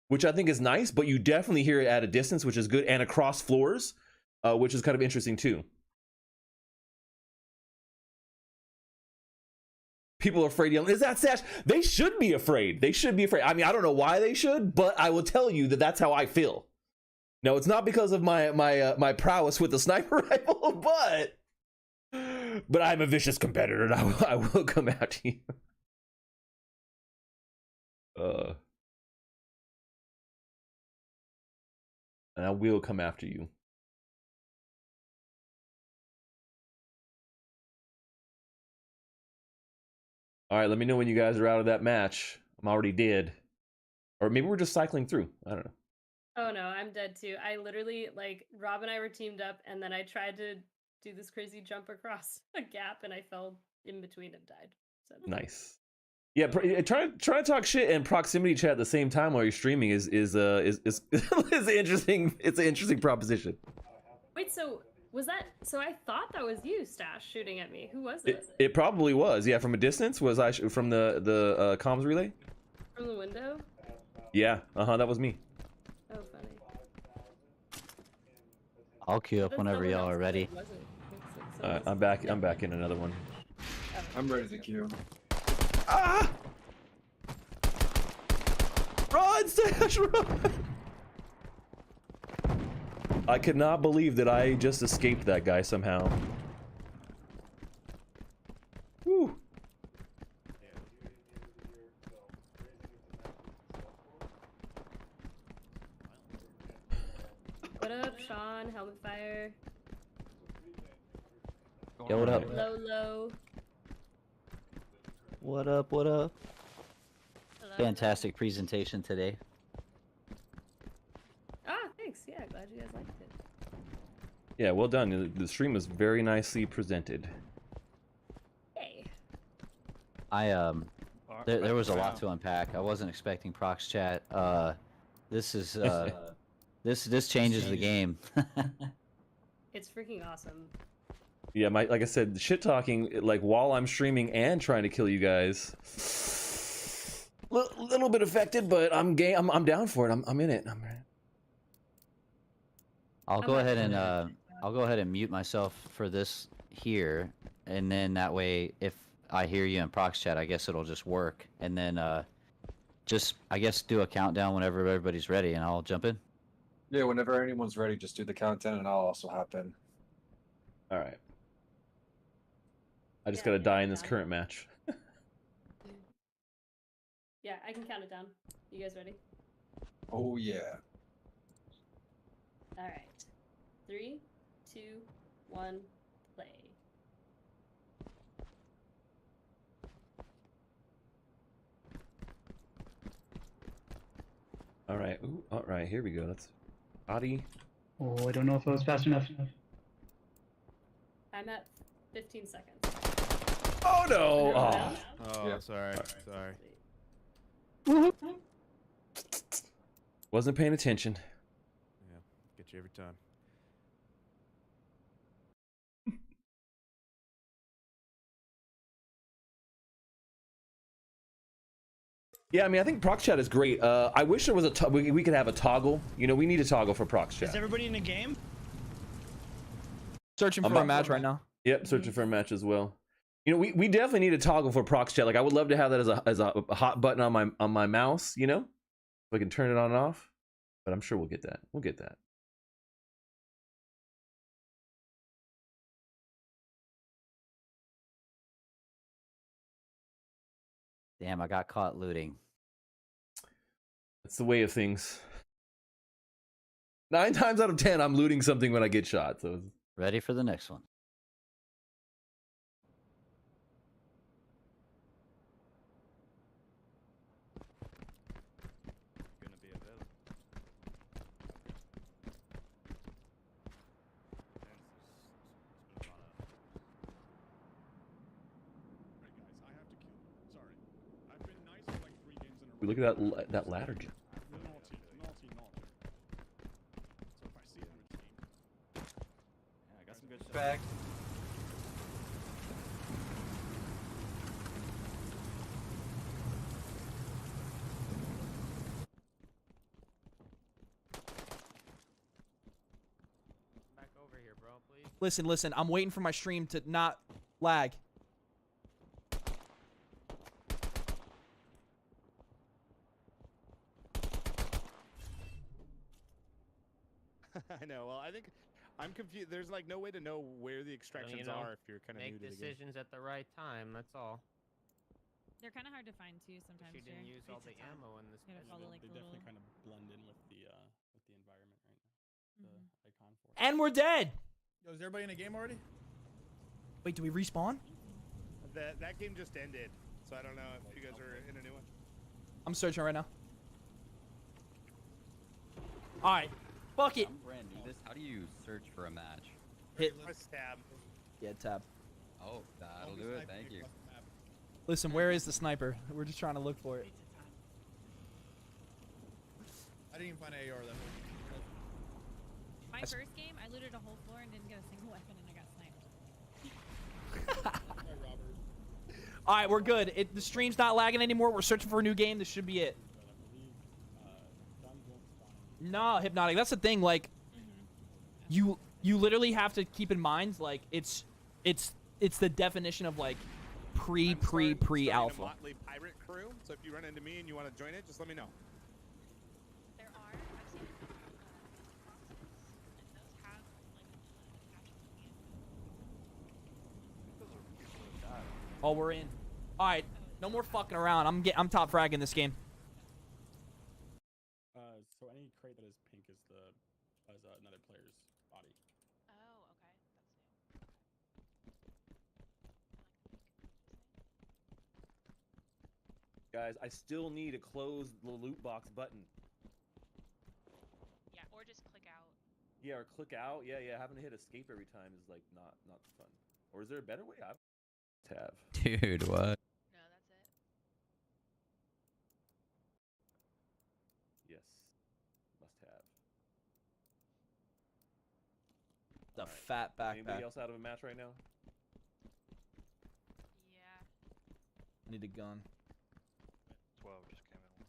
which I think is nice. But you definitely hear it at a distance, which is good, and across floors, which is kind of interesting too. People are afraid yelling, is that Sash? They should be afraid. They should be afraid. I mean, I don't know why they should, but I will tell you that that's how I feel. No, it's not because of my prowess with the sniper rifle, but I'm a vicious competitor, and I will come after you. And I will come after you. All right, let me know when you guys are out of that match. I'm already dead. Or maybe we're just cycling through. I don't know. Oh no, I'm dead too. I literally, like, Rob and I were teamed up, and then I tried to do this crazy jump across a gap, and I fell in between and died. So Nice. Yeah, try to talk shit and proximity chat at the same time while you're streaming is interesting. It's an interesting proposition. wait, so was that? So I thought that was you, Stash, shooting at me. Who was it? It probably was. Yeah, from a distance. Was I from the comms relay? From the window? Yeah. That was me. Oh, funny. I'll queue up whenever y'all are ready. Alright, I'm back in another one. I'm ready to queue. Ah! Run, Stash, run! I could not believe that I just escaped that guy somehow. Woo! What up, Sean? Helmet fire. Yo, what up? Low. What up, what up? Hello. Fantastic presentation today. Ah, thanks. Yeah, glad you guys liked it. Yeah, well done. The stream was very nicely presented. Yay. There was a lot to unpack. I wasn't expecting prox chat. This is this changes the game. It's freaking awesome. Yeah, like I said, shit talking like while I'm streaming and trying to kill you guys. Little bit affected, but I'm game. I'm down for it. I'm in it. I'll go ahead and mute myself for this here, and then that way, if I hear you in prox chat, I guess it'll just work. And then just I guess do a countdown whenever everybody's ready, and I'll jump in. Yeah, whenever anyone's ready, just do the countdown, and I'll also hop in. All right. I just gotta die in this current match. Yeah, I can count it down. You guys ready? Oh yeah. All right. 3, 2, 1, play. All right. Ooh, all right. Here we go. That's body. Oh, I don't know if I was fast enough. I'm at 15 seconds. Oh no! Oh, Yeah. sorry. Wasn't paying attention. Yeah, get you every time. Yeah, I mean, I think prox chat is great. I wish there was we could have a toggle. You know, we need a toggle for prox chat. Is everybody in the game? Searching for a match right now. Yep, searching for a match as well. You know, we definitely need a toggle for prox chat. Like I would love to have that as a hot button on my mouse, you know? So I can turn it on and off. But I'm sure we'll get that. We'll get that. Damn, I got caught looting. That's the way of things. 9 times out of 10, I'm looting something when I get shot. So ready for the next one. Look at that ladder. Back. Back over here, bro, please. Listen. I'm waiting for my stream to not lag. I know. Well, I think I'm confused. There's like no way to know where the extractions are if you're kind of new to the game. Make decisions at the right time. That's all. They're kind of hard to find too sometimes. She didn't use all the ammo in this. Gotta follow, like, they little... definitely kind of blend in with the environment right now. The icon for it. And we're dead. Yo, is everybody in a game already? Wait, do we respawn? That game just ended, so I don't know if you guys are in a new one. I'm searching right now. All right, fuck it. I'm brand new. How do you search for a match? Hit. Press tab. Yeah, tab. Oh, that'll do it. Thank you. Listen, where is the sniper? We're just trying to look for it. I didn't even find an AR though. My first game, I looted a whole floor and didn't get a single weapon, and I got sniped. All right, we're good. The stream's not lagging anymore. We're searching for a new game. This should be it. No, Hypnotic. That's the thing. Like, you literally have to keep in mind, like, it's the definition of like pre-alpha. Motley pirate crew. So if you run into me and you want to join it, just let me know. There are. I've seen and those have like Oh, we're in. All right, no more fucking around. I'm top fragging this game. So any crate that is pink is another player's body. Oh, okay. Guys, I still need to close the loot box button. Yeah, or just click out. Yeah, or click out. Yeah. Having to hit escape every time is like not fun. Or is there a better way? I don't have. Dude, what? No, that's it. Yes. Must have. The fat backpack. Anybody else out of a match right now? Yeah. I need a gun. 12 just came in.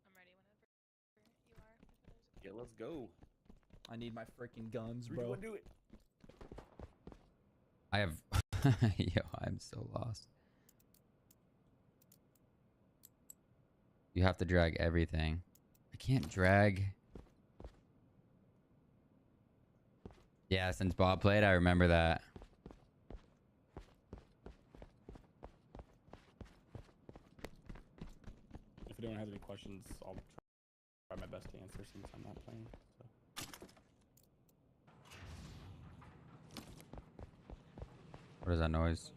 I'm ready whenever you are. Yeah, let's go. I need my freaking guns, Three, bro. two, one, do it. I have. Yo, I'm so lost. You have to drag everything. I can't drag. Yeah, since Bob played, I remember that. If anyone has any questions, I'll try my best to answer since I'm not playing. So. What is that noise?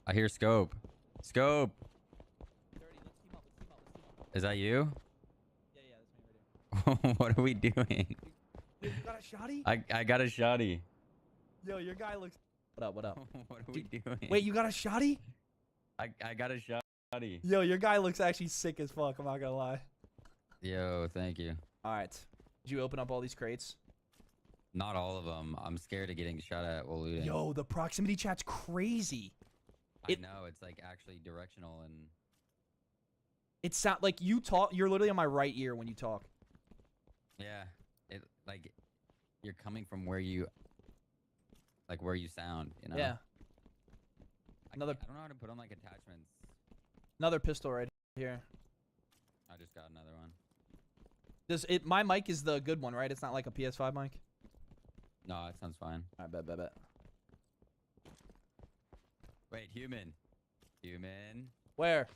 I hear scope. Scope. Is that you? Yeah, what are we doing? Yo, you got a shotty? I got a shotty. Yo, your guy looks. What up? What up? What are we doing? Wait, you got a shotty? I got a shotty. Yo, your guy looks actually sick as fuck. I'm not gonna lie. Yo, thank you. All right. Did you open up all these crates? Not all of them. I'm scared of getting shot at while looting. Yo, the proximity chat's crazy. I know, it's like actually directional and It sound like you talk. You're literally on my right ear when you talk. yeah, it like you're coming from where you where you sound, you know. Yeah. I don't know how to put on like attachments. Another pistol right here. I just got another one. Does it? My mic is the good one, right? It's not like a PS5 mic. No, it sounds fine. I bet. Wait, human. Where?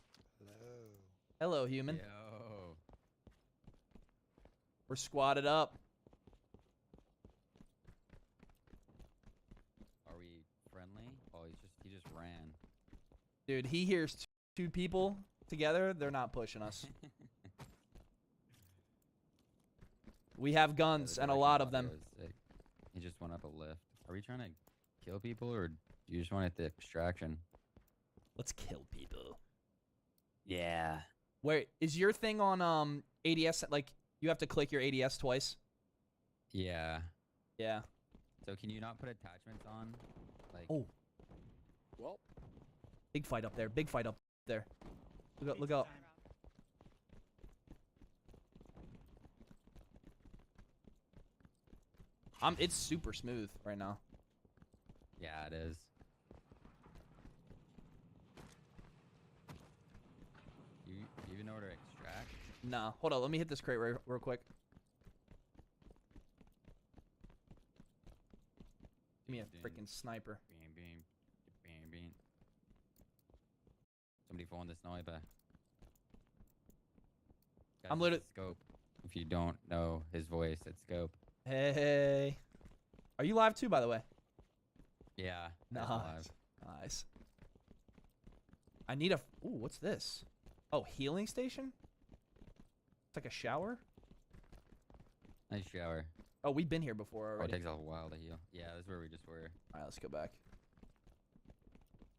Hello, human. Yo. We're squatted up. Are we friendly? Oh, he just ran. Dude, he hears two people together. They're not pushing us. We have guns and a lot of them. He just went up a lift. Are we trying to kill people or do you just want it the extraction? Let's kill people. Yeah. Wait, is your thing on ADS? Like you have to click your ADS twice? Yeah. Yeah. So can you not put attachments on? Like. Oh. Well. Big fight up there. Big fight up there. Look up. It's super smooth right now. Yeah, it is. You even know where to extract? Nah, hold on. Let me hit this crate real quick. Give me a freaking sniper. Beam. Somebody phone the sniper. Guys, I'm literally it's Scope. If you don't know his voice, it's Scope. Hey. Are you live too, by the way? Yeah. Nice. I need a. Ooh, what's this? Oh, healing station? It's like a shower? Nice shower. Oh, we've been here before Oh, it already. takes a while to heal. Yeah, that's where we just were. Alright, let's go back.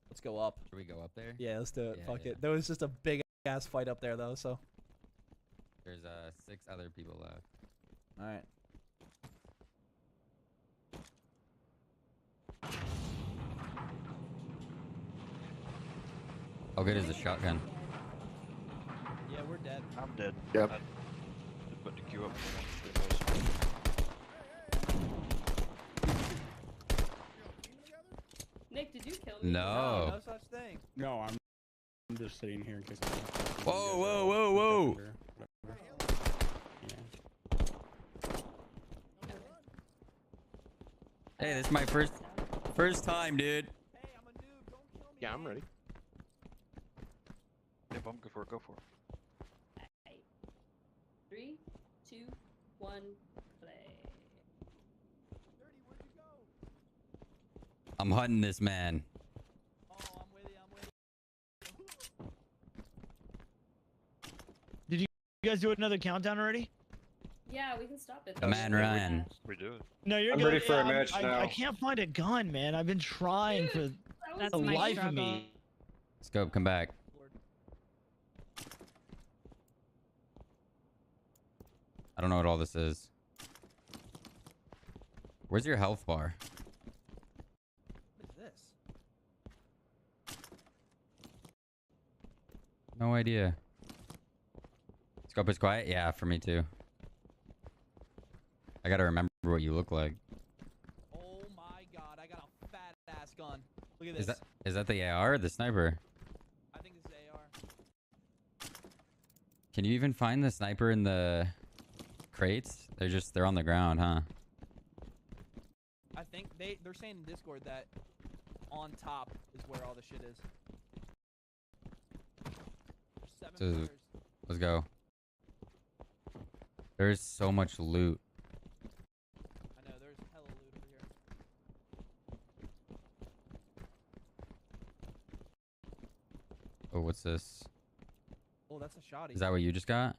Let's go up. Should we go up there? Yeah, let's do it. Yeah, Fuck yeah. it. There was just a big ass fight up there, though, so. There's 6 other people left. Alright. How good is the shotgun? Yeah, we're dead. I'm dead. Yep. I put the queue up. Nick, did you kill me? No. No such thing. No, I'm just sitting here in case. Whoa. Hey, this is my first time, dude. Yeah, I'm ready. If I'm good for it, go for it. 3, 2, 1, play. I'm hunting this man. Did you guys do another countdown already? Yeah, we can stop it. The man ran. We do it. No, you're I'm good. ready for a I'm- match now. I can't find a gun, man. I've been trying for That's the my life of struggle. me. Scope, come back. I don't know what all this is. Where's your health bar? What is this? No idea. Scope is quiet? Yeah, for me too. I gotta remember what you look like. Oh my god, I got a fat ass gun. Look at this. Is that the AR or the sniper? I think this is AR. Can you even find the sniper in the crates? They're on the ground, huh? I think they're saying in Discord that on top is where all the shit is. There's 7 So, players. let's go. There's so much loot. I know, there's hella loot over here. Oh, what's this? Oh, that's a shoddy. Is that what you just got?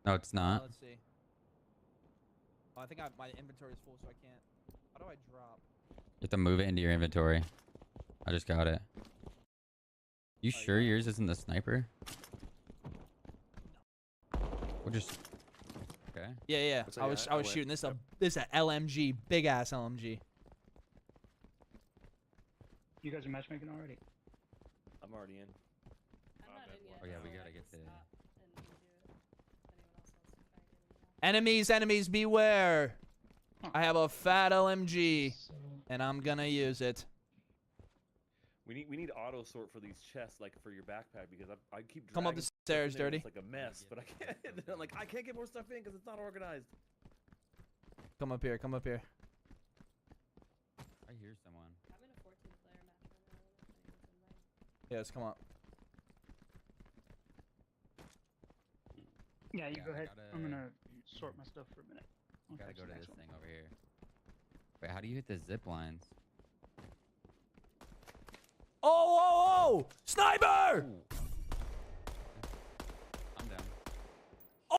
No, it's not. Let's see. Oh, I think my inventory is full, so I can't. How do I drop? You have to move it into your inventory. I just got it. You sure yours isn't the sniper? We'll just. Okay. Yeah. What's I that? was Yeah, wait. shooting this a LMG, big ass LMG. You guys are matchmaking already? I'm already in. I'm not in yet. Oh yeah, we so gotta I get can the. stop and do it if anyone else wants to try and get in. Enemies, enemies, beware! I have a fat LMG, and I'm gonna use it. We need auto sort for these chests, like for your backpack, because I keep Come up dragging the stuff stairs, in there and Dirty. It's like a mess, but I can't. I'm like I can't get more stuff in because it's not organized. Come up here, come up here. I hear someone. I'm in a 14-player match right now. If anyone's invited. Yes, come on. Yeah, you Yeah, go I ahead. gotta- I'm gonna sort my stuff for a minute. I'll Gotta catch go the to next this one. thing over here. Wait, how do you hit the zip lines? Oh, oh, oh! Sniper! I'm down.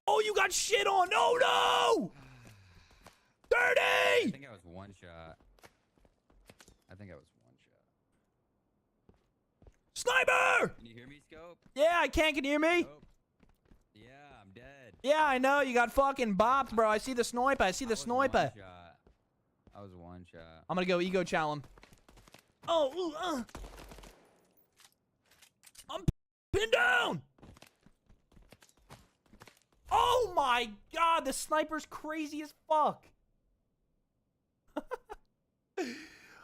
Oh, you got shit on! No, no! I Dirty! think I was one shot. Sniper! Can you hear me, Scope? Yeah, I can. Can you hear me? Scope? Yeah, I'm dead. Yeah, I know. You got fucking bopped, bro. I see the sniper. I see the sniper. I was one shot. I'm gonna go ego chow him. Oh, ooh, I'm pinned down. Oh my god, the sniper's crazy as fuck.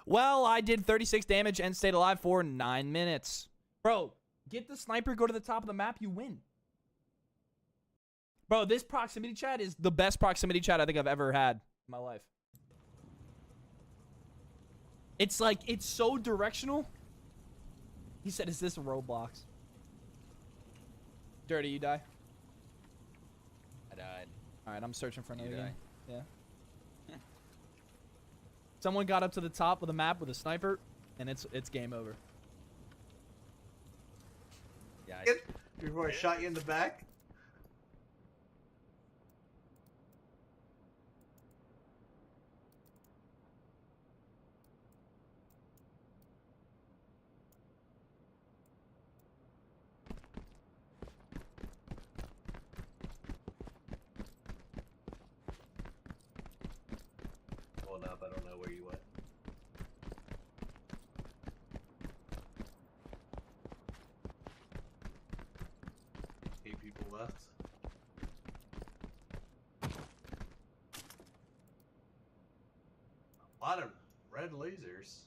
Well, I did 36 damage and stayed alive for 9 minutes. Bro, get the sniper, go to the top of the map, you win. Bro, this proximity chat is the best proximity chat I think I've ever had in my life. It's like, it's so directional. He said, is this Roblox? Dirty, you die? I died. Alright, I'm searching for another You game. die? Yeah. Someone got up to the top of the map with a sniper, and it's game over. Yeah. Before I shot you in the back. Going up, I don't know where you went. Eight people left. A lot of red lasers.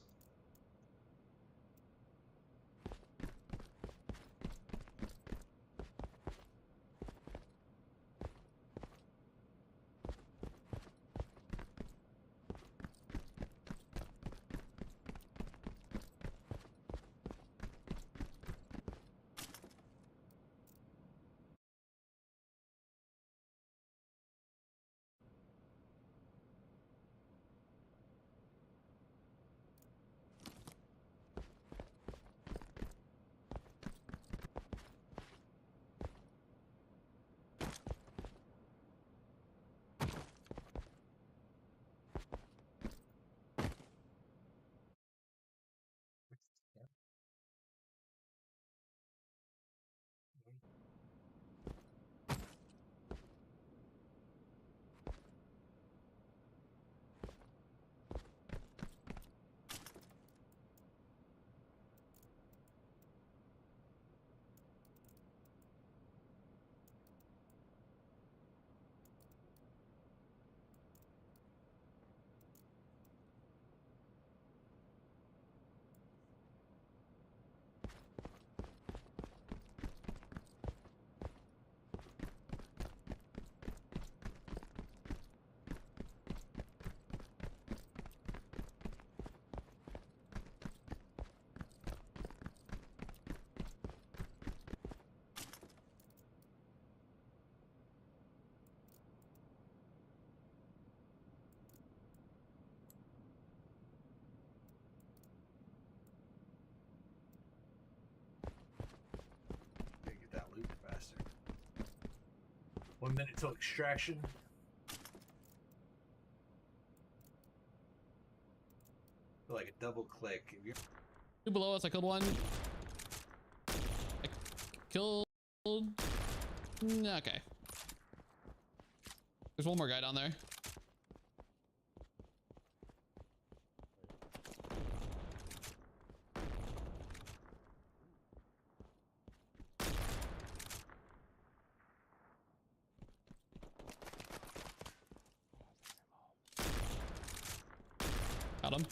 Gotta get that loot faster. 1 minute till extraction. Like a double click. If you're Two below us, I killed one. I killed... Okay. There's one more guy down there. Got him.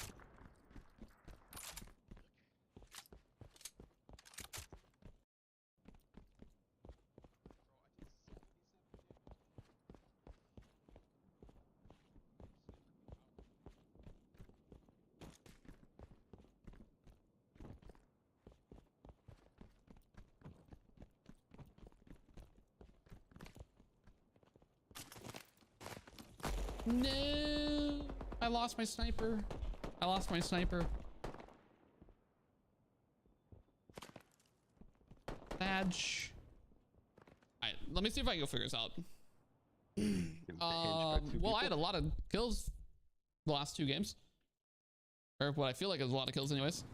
No, I lost my sniper. I lost my sniper. Badge. Alright, let me see if I can go figure this out. Well, I had a lot of kills the last 2 games. Or what I feel like is a lot of kills anyways.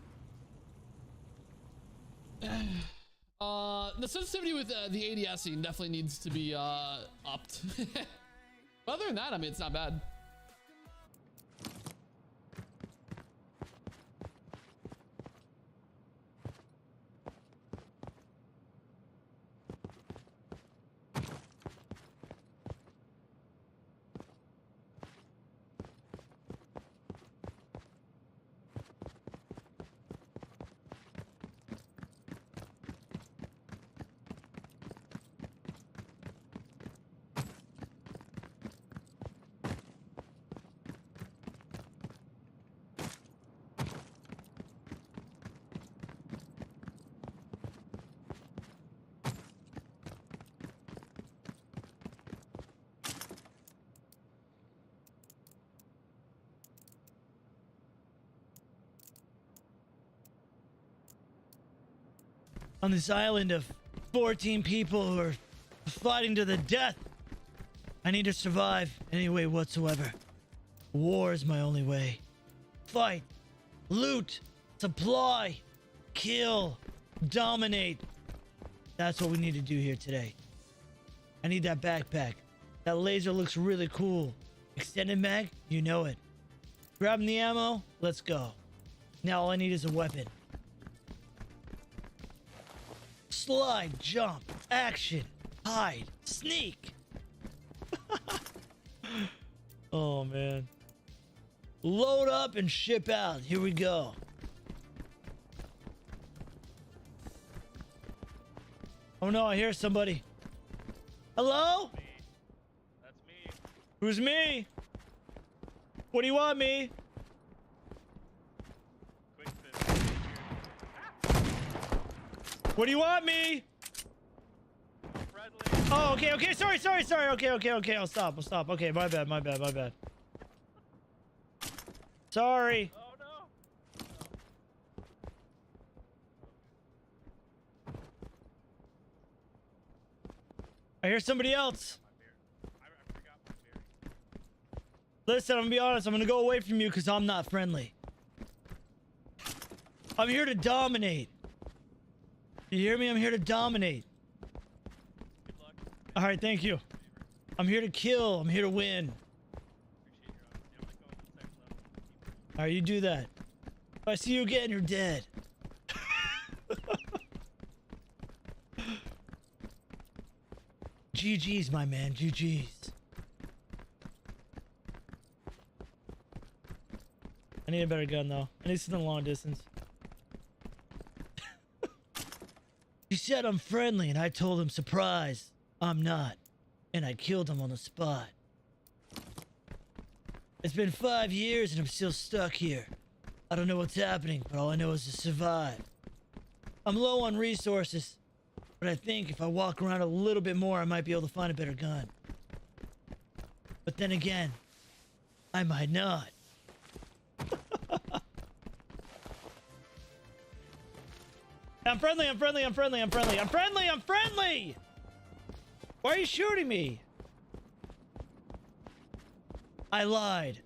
The sensitivity with the ADSing definitely needs to be upped. But other than that, I mean, it's not bad. On this island of 14 people who are fighting to the death, I need to survive any way whatsoever. War is my only way. Fight, loot, supply, kill, dominate. That's what we need to do here today. I need that backpack. That laser looks really cool. Extended mag, you know it. Grabbing the ammo, let's go. Now all I need is a weapon. Slide, jump, action, hide, sneak. Oh man. Load up and ship out. Here we go. Oh no, I hear somebody. Hello? That's me. Who's me? What do you want, me? What do you want, me? Friendly. Oh, okay, sorry. Okay, I'll stop. Okay, my bad. Sorry. Oh no. I hear somebody else. Listen, I'm gonna be honest. I'm gonna go away from you because I'm not friendly. I'm here to dominate. You hear me? I'm here to dominate. Good luck. All right, thank you. I'm here to kill. I'm here to win. All right, you do that. If I see you again, you're dead. GG's, my man. GG's. I need a better gun, though. I need something long distance. He said I'm friendly, and I told him, surprise, I'm not. And I killed him on the spot. It's been 5 years, and I'm still stuck here. I don't know what's happening, but all I know is to survive. I'm low on resources, but I think if I walk around a little bit more, I might be able to find a better gun. But then again, I might not. I'm friendly. Why are you shooting me? I lied.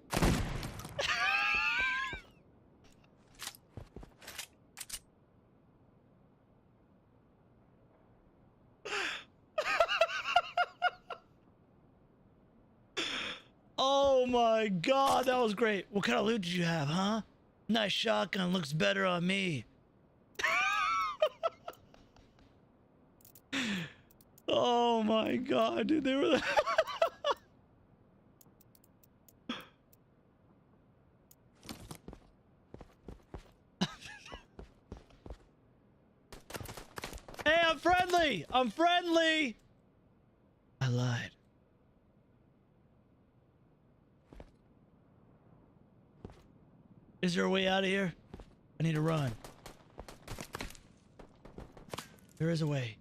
Oh my god, that was great. What kind of loot did you have, huh? Nice shotgun, looks better on me. Oh my god, dude, they were I'm friendly. I'm friendly. I lied. Is there a way out of here? I need to run. There is a way.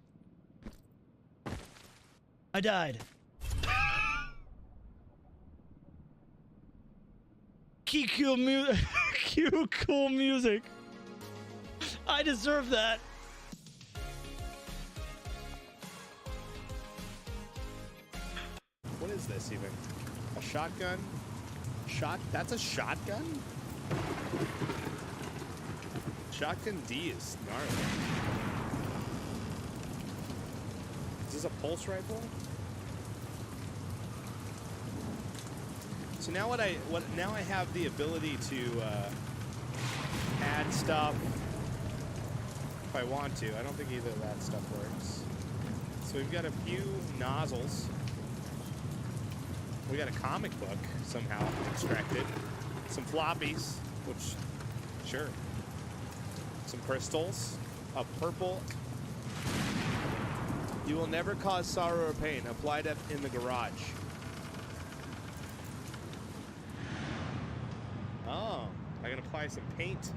I died. Cue cool music. I deserve that. What is this even? A shotgun? That's a shotgun? Shotgun D is gnarly. Is this a pulse rifle? So now now I have the ability to add stuff if I want to. I don't think either of that stuff works. So we've got a few nozzles. We got a comic book somehow extracted. Some floppies, which, sure. Some crystals. A purple. You will never cause sorrow or pain. Apply that in the garage. Oh, I can apply some paint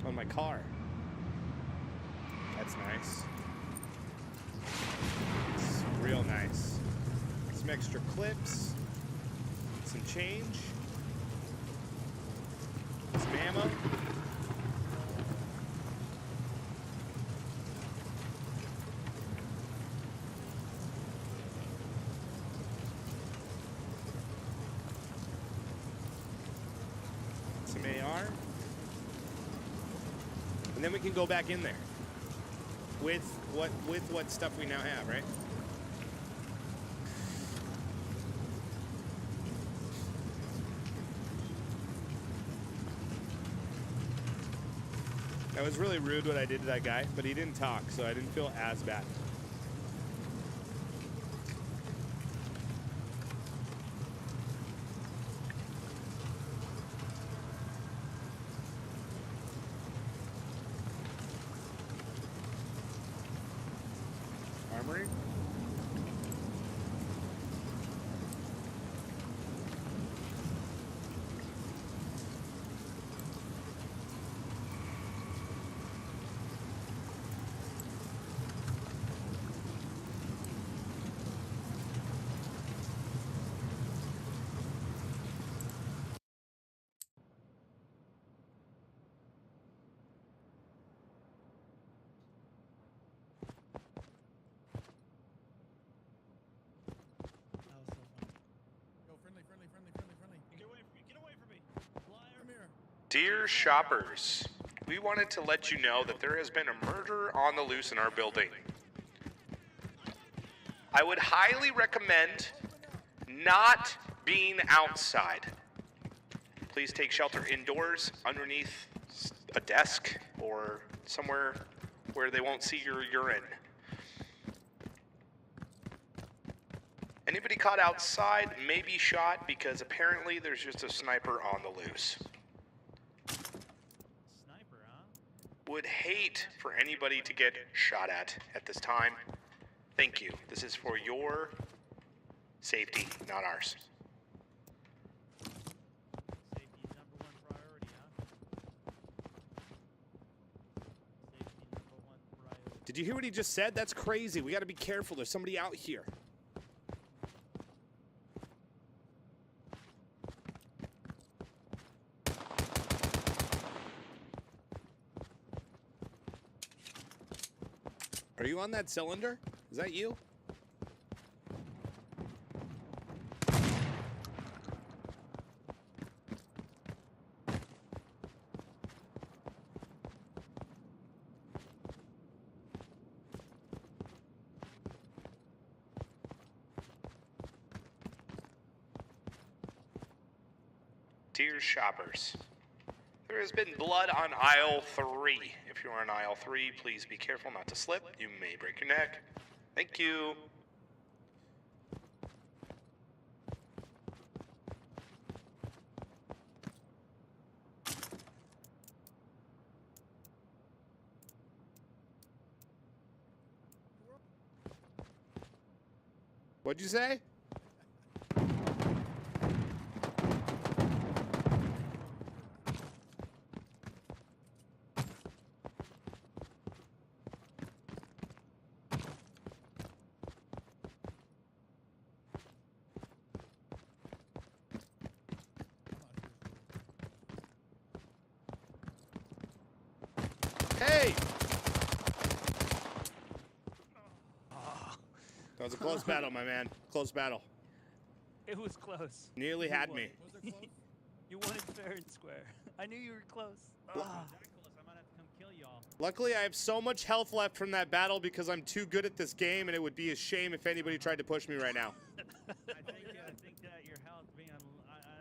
on my car. That's nice. It's real nice. Some extra clips. Some change. Some ammo. Some AR. And then we can go back in there with what stuff we now have, right? That was really rude what I did to that guy, but he didn't talk, so I didn't feel as bad. Armory? Dear shoppers, we wanted to let you know that there has been a murder on the loose in our building. I would highly recommend not being outside. Please take shelter indoors, underneath a desk, or somewhere where they won't see your urine. Anybody caught outside may be shot because apparently there's just a sniper on the loose. Would hate for anybody to get shot at this time. Thank you. This is for your safety, not ours. Did you hear what he just said? That's crazy. We got to be careful. There's somebody out here. Are you on that cylinder? Is that you? Dear shoppers, there has been blood on aisle 3. If you're on aisle 3, please be careful not to slip. You may break your neck. Thank you. What'd you say? Hey! That was a close battle, my man. Close battle. It was close. Nearly had me. You won it fair and square. I knew you were close. Luckily, I have so much health left from that battle because I'm too good at this game, and it would be a shame if anybody tried to push me right now. I think that your health being, I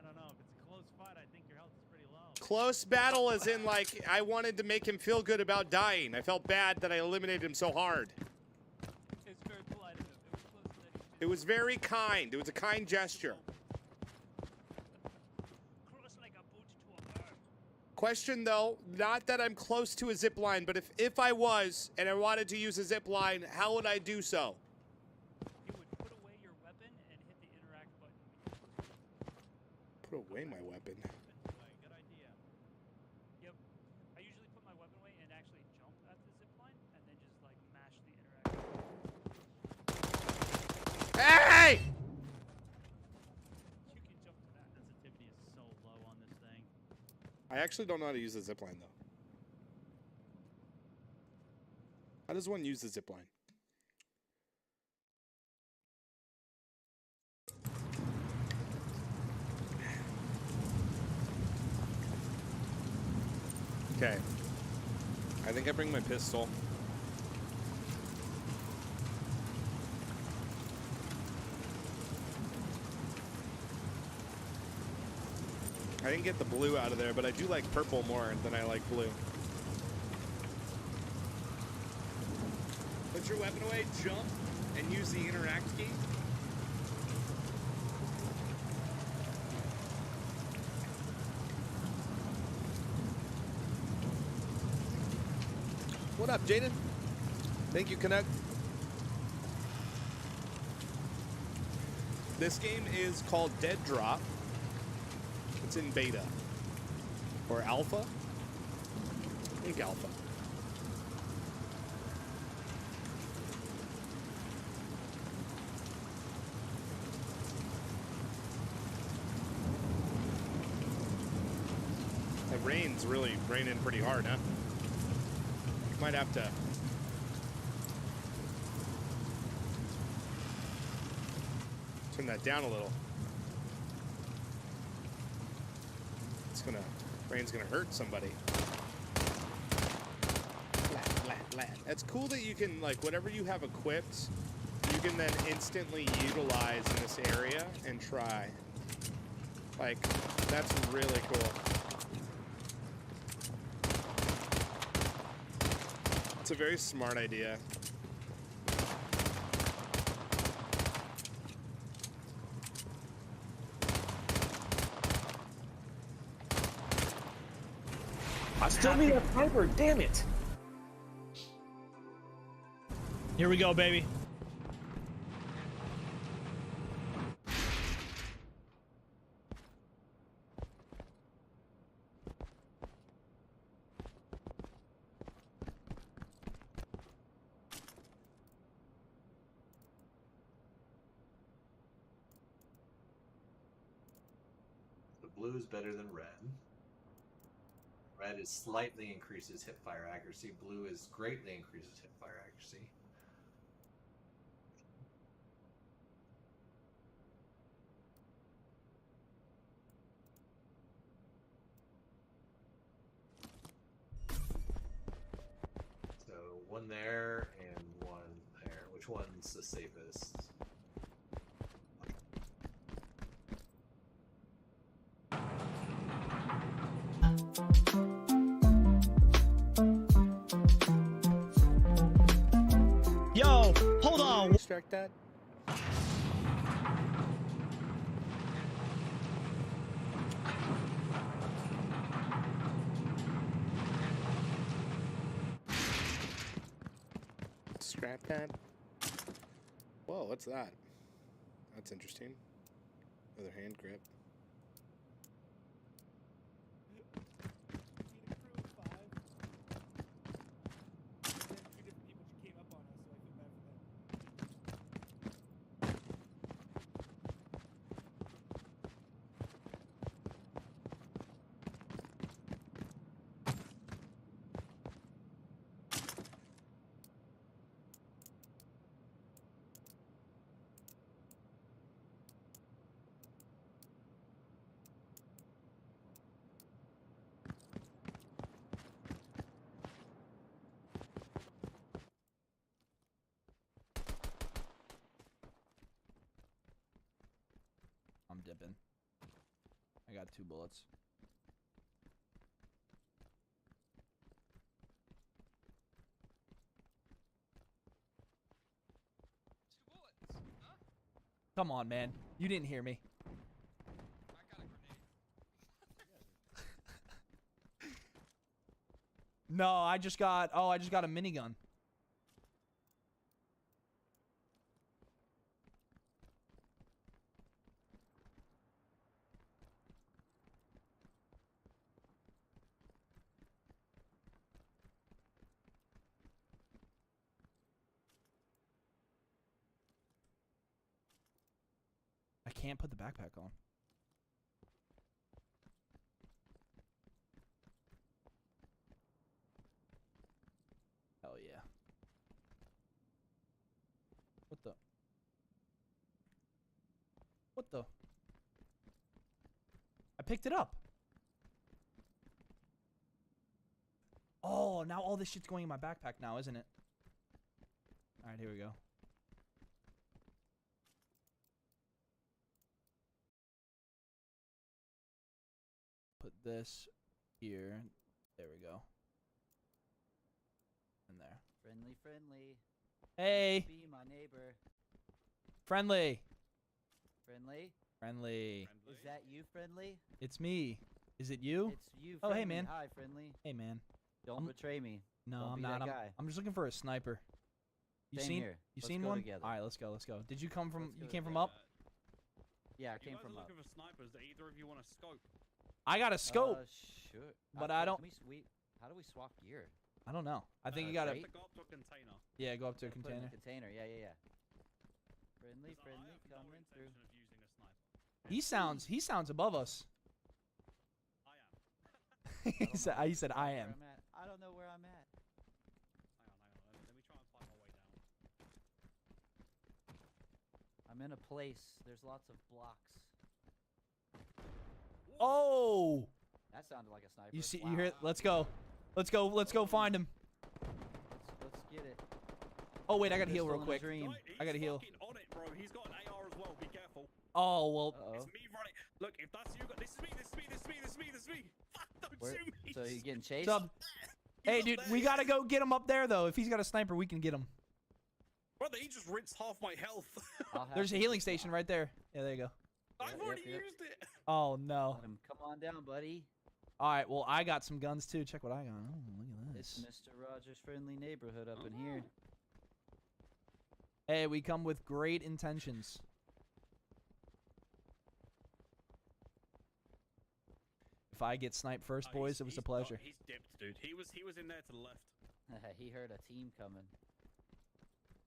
don't know, if it's a close fight, I think your health is pretty low. Close battle as in, like, I wanted to make him feel good about dying. I felt bad that I eliminated him so hard. It's very polite of him. It was close to that. It was very kind. It was a kind gesture. Question though, not that I'm close to a zip line, but if I was and I wanted to use a zip line, how would I do so? You would put away your weapon and hit the interact button. Put away my weapon. Good idea. Yep. I usually put my weapon away and actually jump at the zip line and then just like mash the interact. Hey! You can jump to that. Sensitivity is so low on this thing. I actually don't know how to use the zip line though. How does one use the zip line? Okay. I think I bring my pistol. I didn't get the blue out of there, but I do like purple more than I like blue. Put your weapon away, jump, and use the interact key. What up, Jaden? Thank you, Canuck. This game is called DEADROP. It's in beta. Or alpha? I think alpha. The rain's really raining pretty hard, huh? Might have to turn that down a little. Rain's gonna hurt somebody. That's cool that you can, like, whatever you have equipped, you can then instantly utilize in this area and try. Like, that's really cool. It's a very smart idea. I still need a sniper, damn it! Here we go, baby. The blue is better than red. Red is slightly increases hip fire accuracy. Blue is greatly increases hip fire accuracy. So one there and one there. Which one's the safest? Yo, hold on. Extract that. Scrap that. Whoa, what's that? That's interesting. Other hand grip. I'm dipping. I got 2 bullets. Come on, man. You didn't hear me. No, I just got a minigun. I can't put the backpack on. Hell yeah. What the? What the? I picked it up. Oh, now all this shit's going in my backpack now, isn't it? Alright, here we go. Put this here. There we go. In there. Friendly, friendly. Hey. Be my neighbor. Friendly. Friendly. Friendly. Is that you, friendly? It's me. Is it you? It's you. Oh, Friendly. hey, man. Hi, friendly. Hey, man. Don't betray me. No, Don't I'm be not. That guy. I'm just looking for a sniper. You Same seen? here. You Let's seen go one? together. All right, let's go. Let's go. Did you come from? Let's You go came from together. up? Yeah, I You came guys from are up. looking for snipers. Do either of you want a scope? I got a scope. Sure. But I don't. How do we swap gear? I don't know. I think you gotta. Have to go up to a container. Yeah, go up to a Put it in container. the container. Yeah, yeah, yeah. Friendly, 'Cause friendly, I have no coming through. intention of using a sniper. He sounds above us. I am. He said I am. Where I'm at. I don't know where I'm at. Hang on. Let me try and find my way down. I'm in a place. There's lots of blocks. Oh! That sounded like a sniper. You see? Wow. You hear? Let's go. Let's go. Let's go find him. Let's get it. Oh wait, I gotta heal Pistol real in a quick. dream. I gotta heal. Fucking on it, bro. He's got an AR as well. Be careful. Oh well. It's me running. Look, if that's you, this is me. This is me. This is me. This is me. This is me. Fuck, don't Where, shoot me. so you getting chased? What's up? Hey, dude, we gotta go get him up there though. If he's got a sniper, we can get him. Brother, he just rinsed half my health. There's a healing station right there. Yeah, there you go. I've already used it. Oh no. Let him come on down, buddy. All right, well I got some guns too. Check what I got. Oh, look at this. It's Mr. Rogers' friendly neighborhood up in here. Hey, we come with great intentions. If I get sniped first, boys, it was a pleasure. He's dipped, dude. He was in there to the left. He heard a team coming.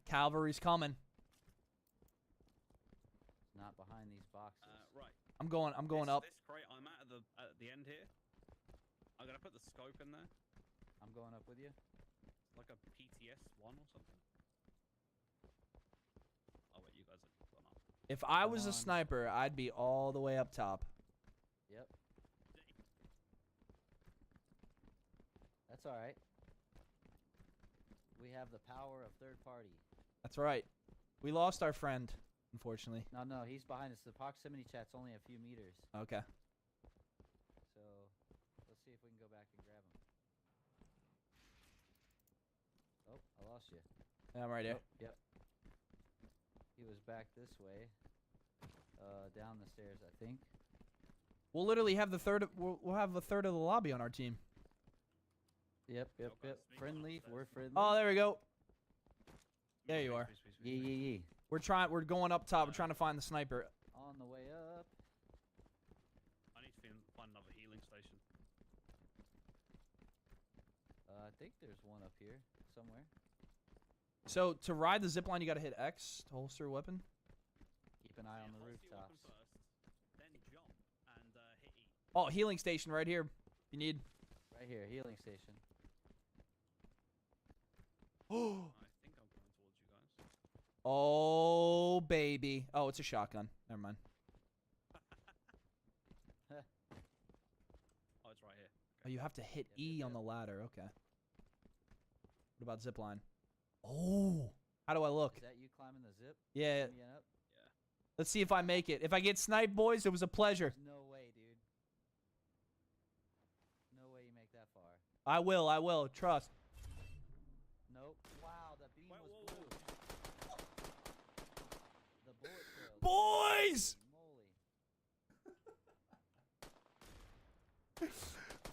Cavalry's coming. Not behind these boxes. Right. I'm going up. This crate I'm at the end here. I'm gonna put the scope in there. I'm going up with you. Like a PTS-1 or something. Oh wait, you guys have gone up. If I Come was a on. sniper, I'd be all the way up top. Yep. That's all right. We have the power of third party. That's right. We lost our friend, unfortunately. No, he's behind us. The proximity chat's only a few meters. Okay. So let's see if we can go back and grab him. Oh, I lost you. Yeah, I'm right here. Oh, yep. He was back this way. Down the stairs, I think. We'll literally have the third. We'll have a third of the lobby on our team. Yep. Friendly. We're friendly. Oh, there we go. There you are. Yee. We're going up top. We're trying to find the sniper. On the way up. I need to find another healing station. I think there's one up here somewhere. So to ride the zipline, you gotta hit X to holster a weapon. Keep an eye on the rooftops. Then jump and hit E. Oh, healing station right here. You need. Right here, healing station. Oh. I think I'm coming towards you guys. Oh baby. Oh, it's a shotgun. Never mind. Oh, it's right here. Oh, you have to hit E on the ladder. Okay. What about zipline? Oh. How do I look? Is that you climbing the zip? Yeah. Climbing up? Let's see if I make it. If I get sniped, boys, it was a pleasure. There's no way, dude. No way you make that far. I will. Trust. Nope. Wow, the beam was blue. The bullet trail. Boys!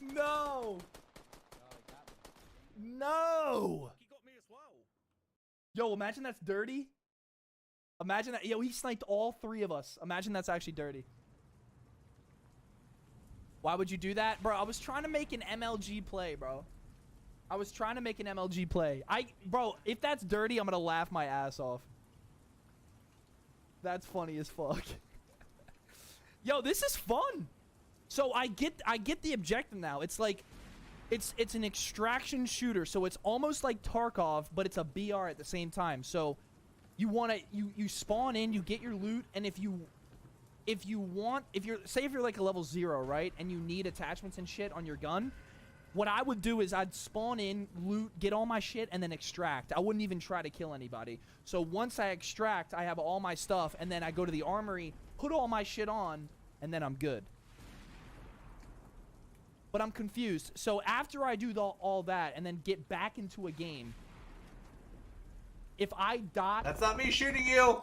No! Oh, it got me. No! He got me as well. Yo, imagine that's dirty. Imagine that. Yo, he sniped all three of us. Imagine that's actually dirty. Why would you do that? Bro, I was trying to make an MLG play, bro. I was trying to make an MLG play. Bro, if that's dirty, I'm gonna laugh my ass off. That's funny as fuck. Yo, this is fun. So I get the objective now. It's like, it's an extraction shooter. So it's almost like Tarkov, but it's a BR at the same time. So you you spawn in, you get your loot, and if you're like a level 0, right, and you need attachments and shit on your gun, what I would do is I'd spawn in, loot, get all my shit, and then extract. I wouldn't even try to kill anybody. So once I extract, I have all my stuff, and then I go to the armory, put all my shit on, and then I'm good. But I'm confused. So after I do all that and then get back into a game, if I die... That's not me shooting you!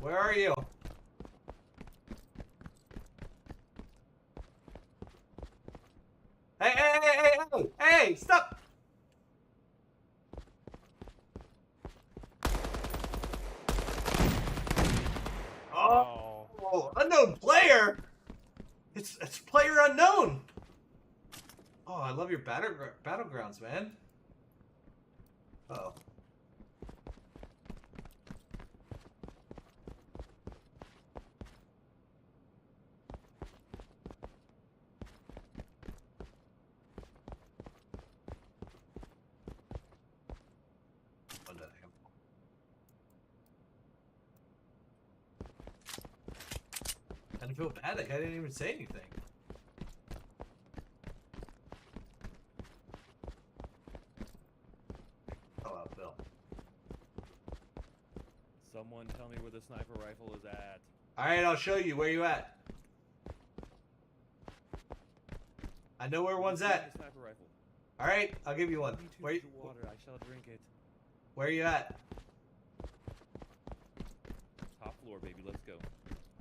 Where are you? Hey, stop! Oh, unknown player? It's player unknown. Oh, I love your battlegrounds, man. Uh-oh. I didn't feel bad, like I didn't even say anything. Oh, Bill. Someone tell me where the sniper rifle is at. Alright, I'll show you. Where you at? I know where one's at. Sniper rifle. Alright, I'll give you one. Where you, water, I shall drink it. where you at? Top floor, baby, let's go.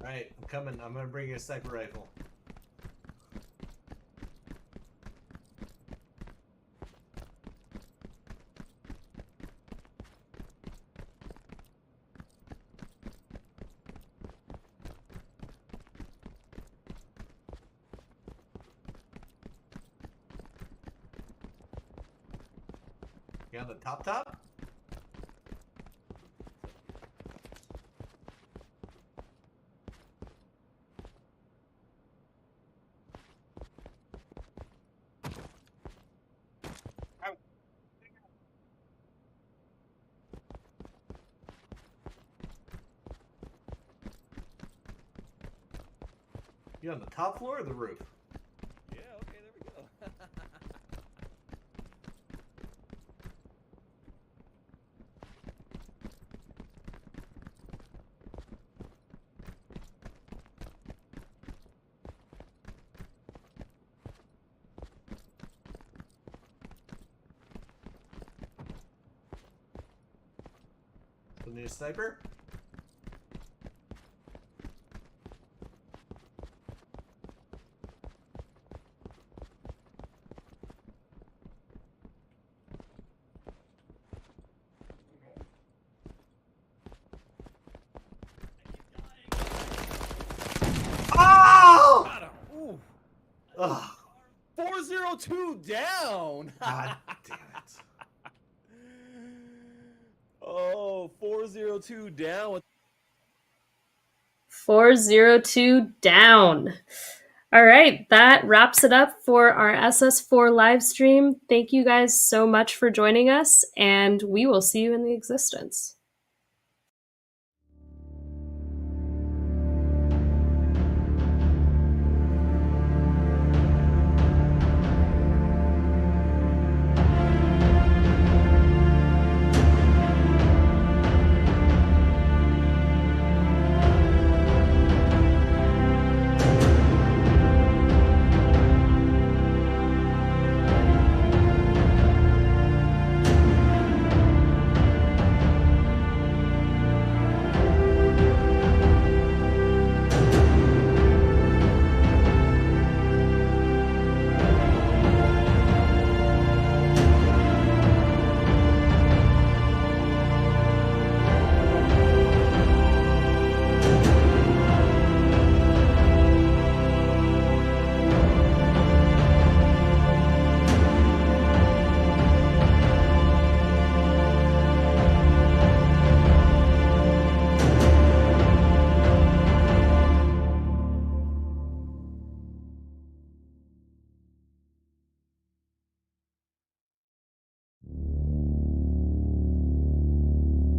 Alright, I'm coming. I'm gonna bring you a sniper rifle. You on the top? You on the top floor or the roof? Yeah, okay, there we go. Still need a sniper? Ugh. 402 down. God damn it. Oh, 402 down. 402 down. All right, that wraps it up for our SS4 live stream. Thank you guys so much for joining us, and we will see you in the existence.